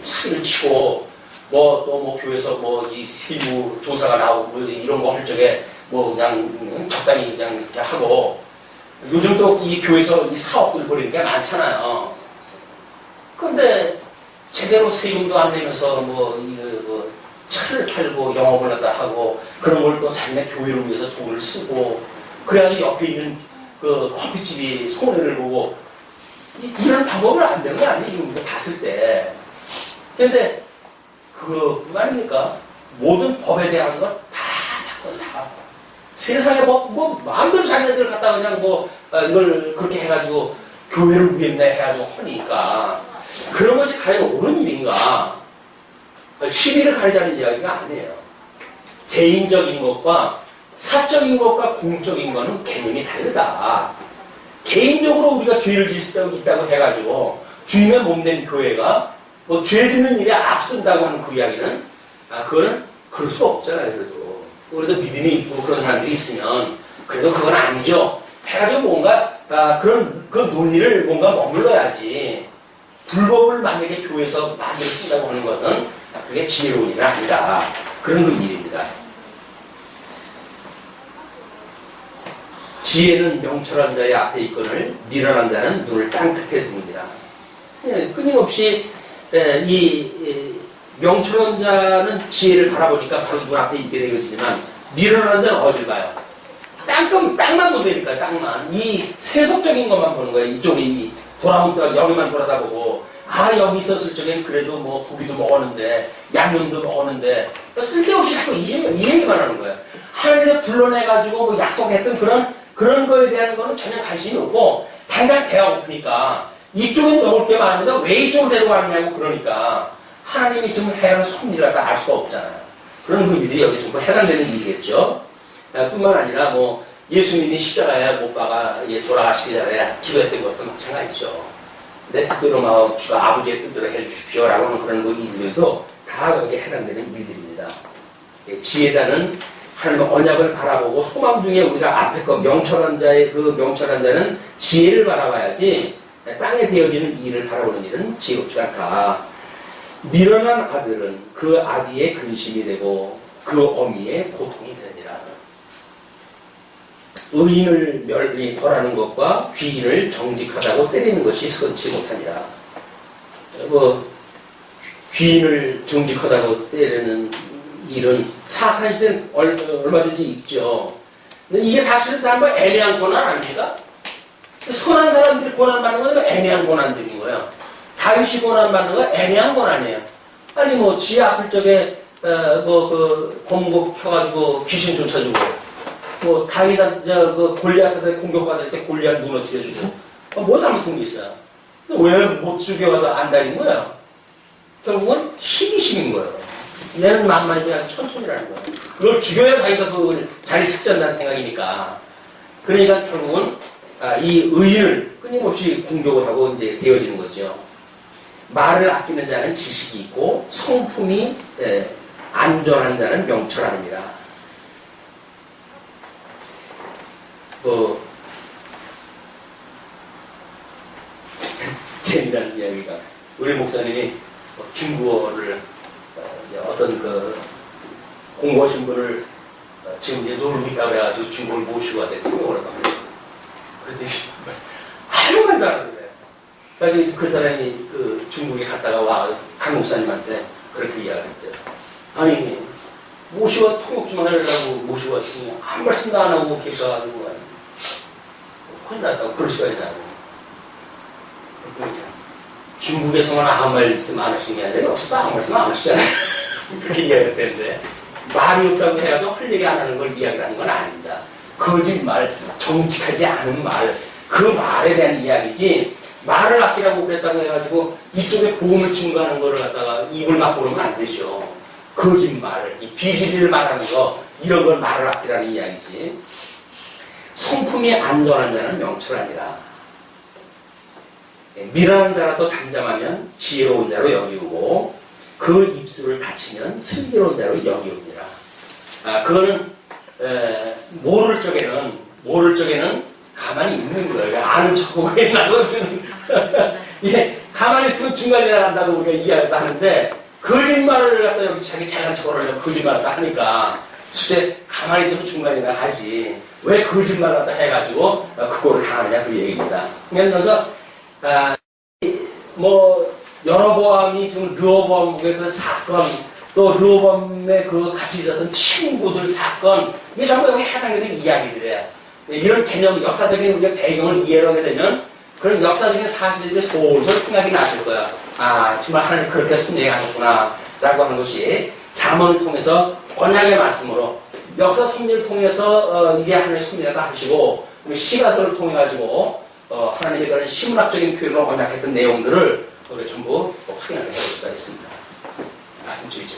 사기를 치고 뭐 또 뭐 교회에서 뭐 이 세무 조사가 나오고 뭐 이런 거 할 적에 뭐 그냥 적당히 그냥 이렇게 하고 요즘 또 이 교회에서 이 사업들 벌이는 게 많잖아요. 근데 제대로 세금도 안 내면서 뭐 차를 팔고 영업을 하다 하고 그런 걸 또 자기네 교회를 위해서 돈을 쓰고 그래가지고 옆에 있는 그 커피집이 손해를 보고 이런 방법은 안 되는 거 아니에요? 우리가 봤을 때. 근데 그거 아닙니까? 모든 법에 대한 것 다 세상에 뭐 마음대로 자기네들 갖다가 그냥 이걸 그렇게 해가지고 교회를 위했네 해가지고 하니까 그런 것이 과연 옳은 일인가? 시비를 가리자는 이야기가 아니에요. 개인적인 것과 사적인 것과 공적인 것은 개념이 다르다. 개인적으로 우리가 죄를 지을 수 있다고 해가지고 주님의 몸된 교회가 뭐 죄 짓는 일에 앞선다고 하는 그 이야기는 그거는 그럴 수가 없잖아요. 그래도 믿음이 있고 그런 사람들이 있으면 그래도 그건 아니죠. 해가지고 뭔가 그런 그 논의를 뭔가 머물러야지. 불법을 만약에 교회에서 만들어 쓴다고 하는 것은 그게 지혜로운 일은 아니다. 그런 그 일입니다. 지혜는 명철한 자의 앞에 있거늘 미련한 자는 눈을 땅끝에 둡니다. 끊임없이 이 명철한 자는 지혜를 바라보니까 바로 눈 앞에 있게 되어지지만 미련한 자는 어딜 봐요? 땅만 보니까 땅만. 이 세속적인 것만 보는 거예요. 이쪽이 돌아보니까 여기만 돌아다보고 여기 있었을 적엔 그래도 뭐 고기도 먹었는데 양념도 먹었는데 쓸데없이 자꾸 이 얘기만 하는 거예요. 하나님께서 불러내가지고 뭐 약속했던 그런 거에 대한 거는 전혀 관심이 없고 당장 배가 고프니까 이쪽에는 먹을 게 많은데 왜 이쪽으로 데리고 가느냐고 그러니까 하나님이 지금 해하는 섭리를 알 수가 없잖아요. 그런 그 일이 여기 전부 해당되는 일이겠죠. 뿐만 아니라 뭐 예수님이 십자가에 못 박아 돌아가시기 전에 기도했던 것도 마찬가지죠. 내 뜻대로 마옵시고 아버지의 뜻대로 해주십시오 라고 하는 그런 그 일들도 다 여기에 해당되는 일들입니다. 지혜자는 하나님의 언약을 바라보고 소망 중에 우리가 앞에 거 명철한 자는 지혜를 바라봐야지 땅에 되어지는 일을 바라보는 일은 지혜롭지가 않다. 미련한 아들은 그 아비의 근심이 되고 그 어미의 고통이 되니라. 의인을 벌하는 것과 귀인을 정직하다고 때리는 것이 선치 못하니라. 귀인을 정직하다고 때리는 일은 사악한 시대는 얼마든지 있죠. 근데 이게 사실은 다 애매한 고난 아닙니까? 선한 사람들이 고난받는 건 애매한 고난들인 거예요. 다윗이 고난받는 건 애매한 고난이에요. 아니 뭐 지혜 아플 적에 공급 켜가지고 귀신 쫓아주고 뭐 다윗한테 골리앗한테 공격받을 때 골리앗 무너뜨려주고 뭐 잘못한 게 있어요. 왜 못 죽여가도 안 다닌 거예요? 결국은 희귀심인 거예요. 얘는 만만히 그냥 천천히라는 거예요. 그걸 죽여야 자기가 그 자리 찾전다는 생각이니까. 그러니까 결국은 이 의인을 끊임없이 공격을 하고 이제 되어지는 거죠. 말을 아끼는 자는 지식이 있고 성품이 안전한 자는 명철합니다. 재미난 이야기가 우리 목사님이 중국어를 어떤 공부하신 분을 지금 이제 놀고 있다고 그래가지고 중국을 모시고 왔대 통역을 했단 말이에요. 그랬더니 아무 말도 안 하는데 그래가지고 그 사람이 중국에 갔다가 와 강 목사님한테 그렇게 이야기를 했대요. 아니 모시고 통역 좀 하려고 모시고 왔더니 아무 말씀도 안 하고 계셔가지고 혼났다고 그럴 수가 있냐고. 중국에서만 아무 말씀 안 하시는 게 아니라 여기서도 아무 말씀 안 하시잖아요. 그렇게 이야기를 했는데 말이 없다고 해가지고 할 얘기 안 하는 걸 이야기하는 건 아닙니다. 거짓말, 정직하지 않은 말, 그 말에 대한 이야기지 말을 아끼라고 그랬다고 해가지고 이쪽에 보험을 증거하는 거를 갖다가 입을 막고 그러면 안 되죠. 거짓말, 이 비실리를 말하는 거 이런 걸 말을 아끼라는 이야기지. 성품이 안전한 자는 명철하니라. 미련한 자라도 잠잠하면 지혜로운 자로 여기우고 그 입술을 닫히면 슬기로운 자로 여기웁니다. 그거는 모를 적에는 가만히 있는 거예요. 아는 척하고 나서 예, 가만히 있으면 중간에 나간다고 우리가 이야기를 하는데 거짓말을 갖다 여기 자기 잘난 척을 하려고 거짓말을 하니까 수제 가만히 있으면 중간에 나가지 왜 거짓말을 갖다 해가지고 그거를 당하느냐 그 얘기입니다. 그래서 뭐 여로보암이 지금 르호보암의 그 사건 또 르호보암의 그 같이 있었던 친구들 사건 이게 전부 여기 해당되는 이야기들이에요. 이런 개념, 역사적인 우리가 배경을 이해를 하게 되면 그런 역사적인 사실들이 솔솔 생각이 나실 거야. 아, 정말 하나님 그렇게 섭리하셨구나 라고 하는 것이 잠언을 통해서 언약의 말씀으로 역사 섭리를 통해서 이제 하나님의 섭리를 하시고 시가서를 통해 가지고 하나님의 그런 시문학적인 표현으로 언약했던 내용들을 우리 전부 확인을 해볼 수가 있습니다. 말씀 주의죠.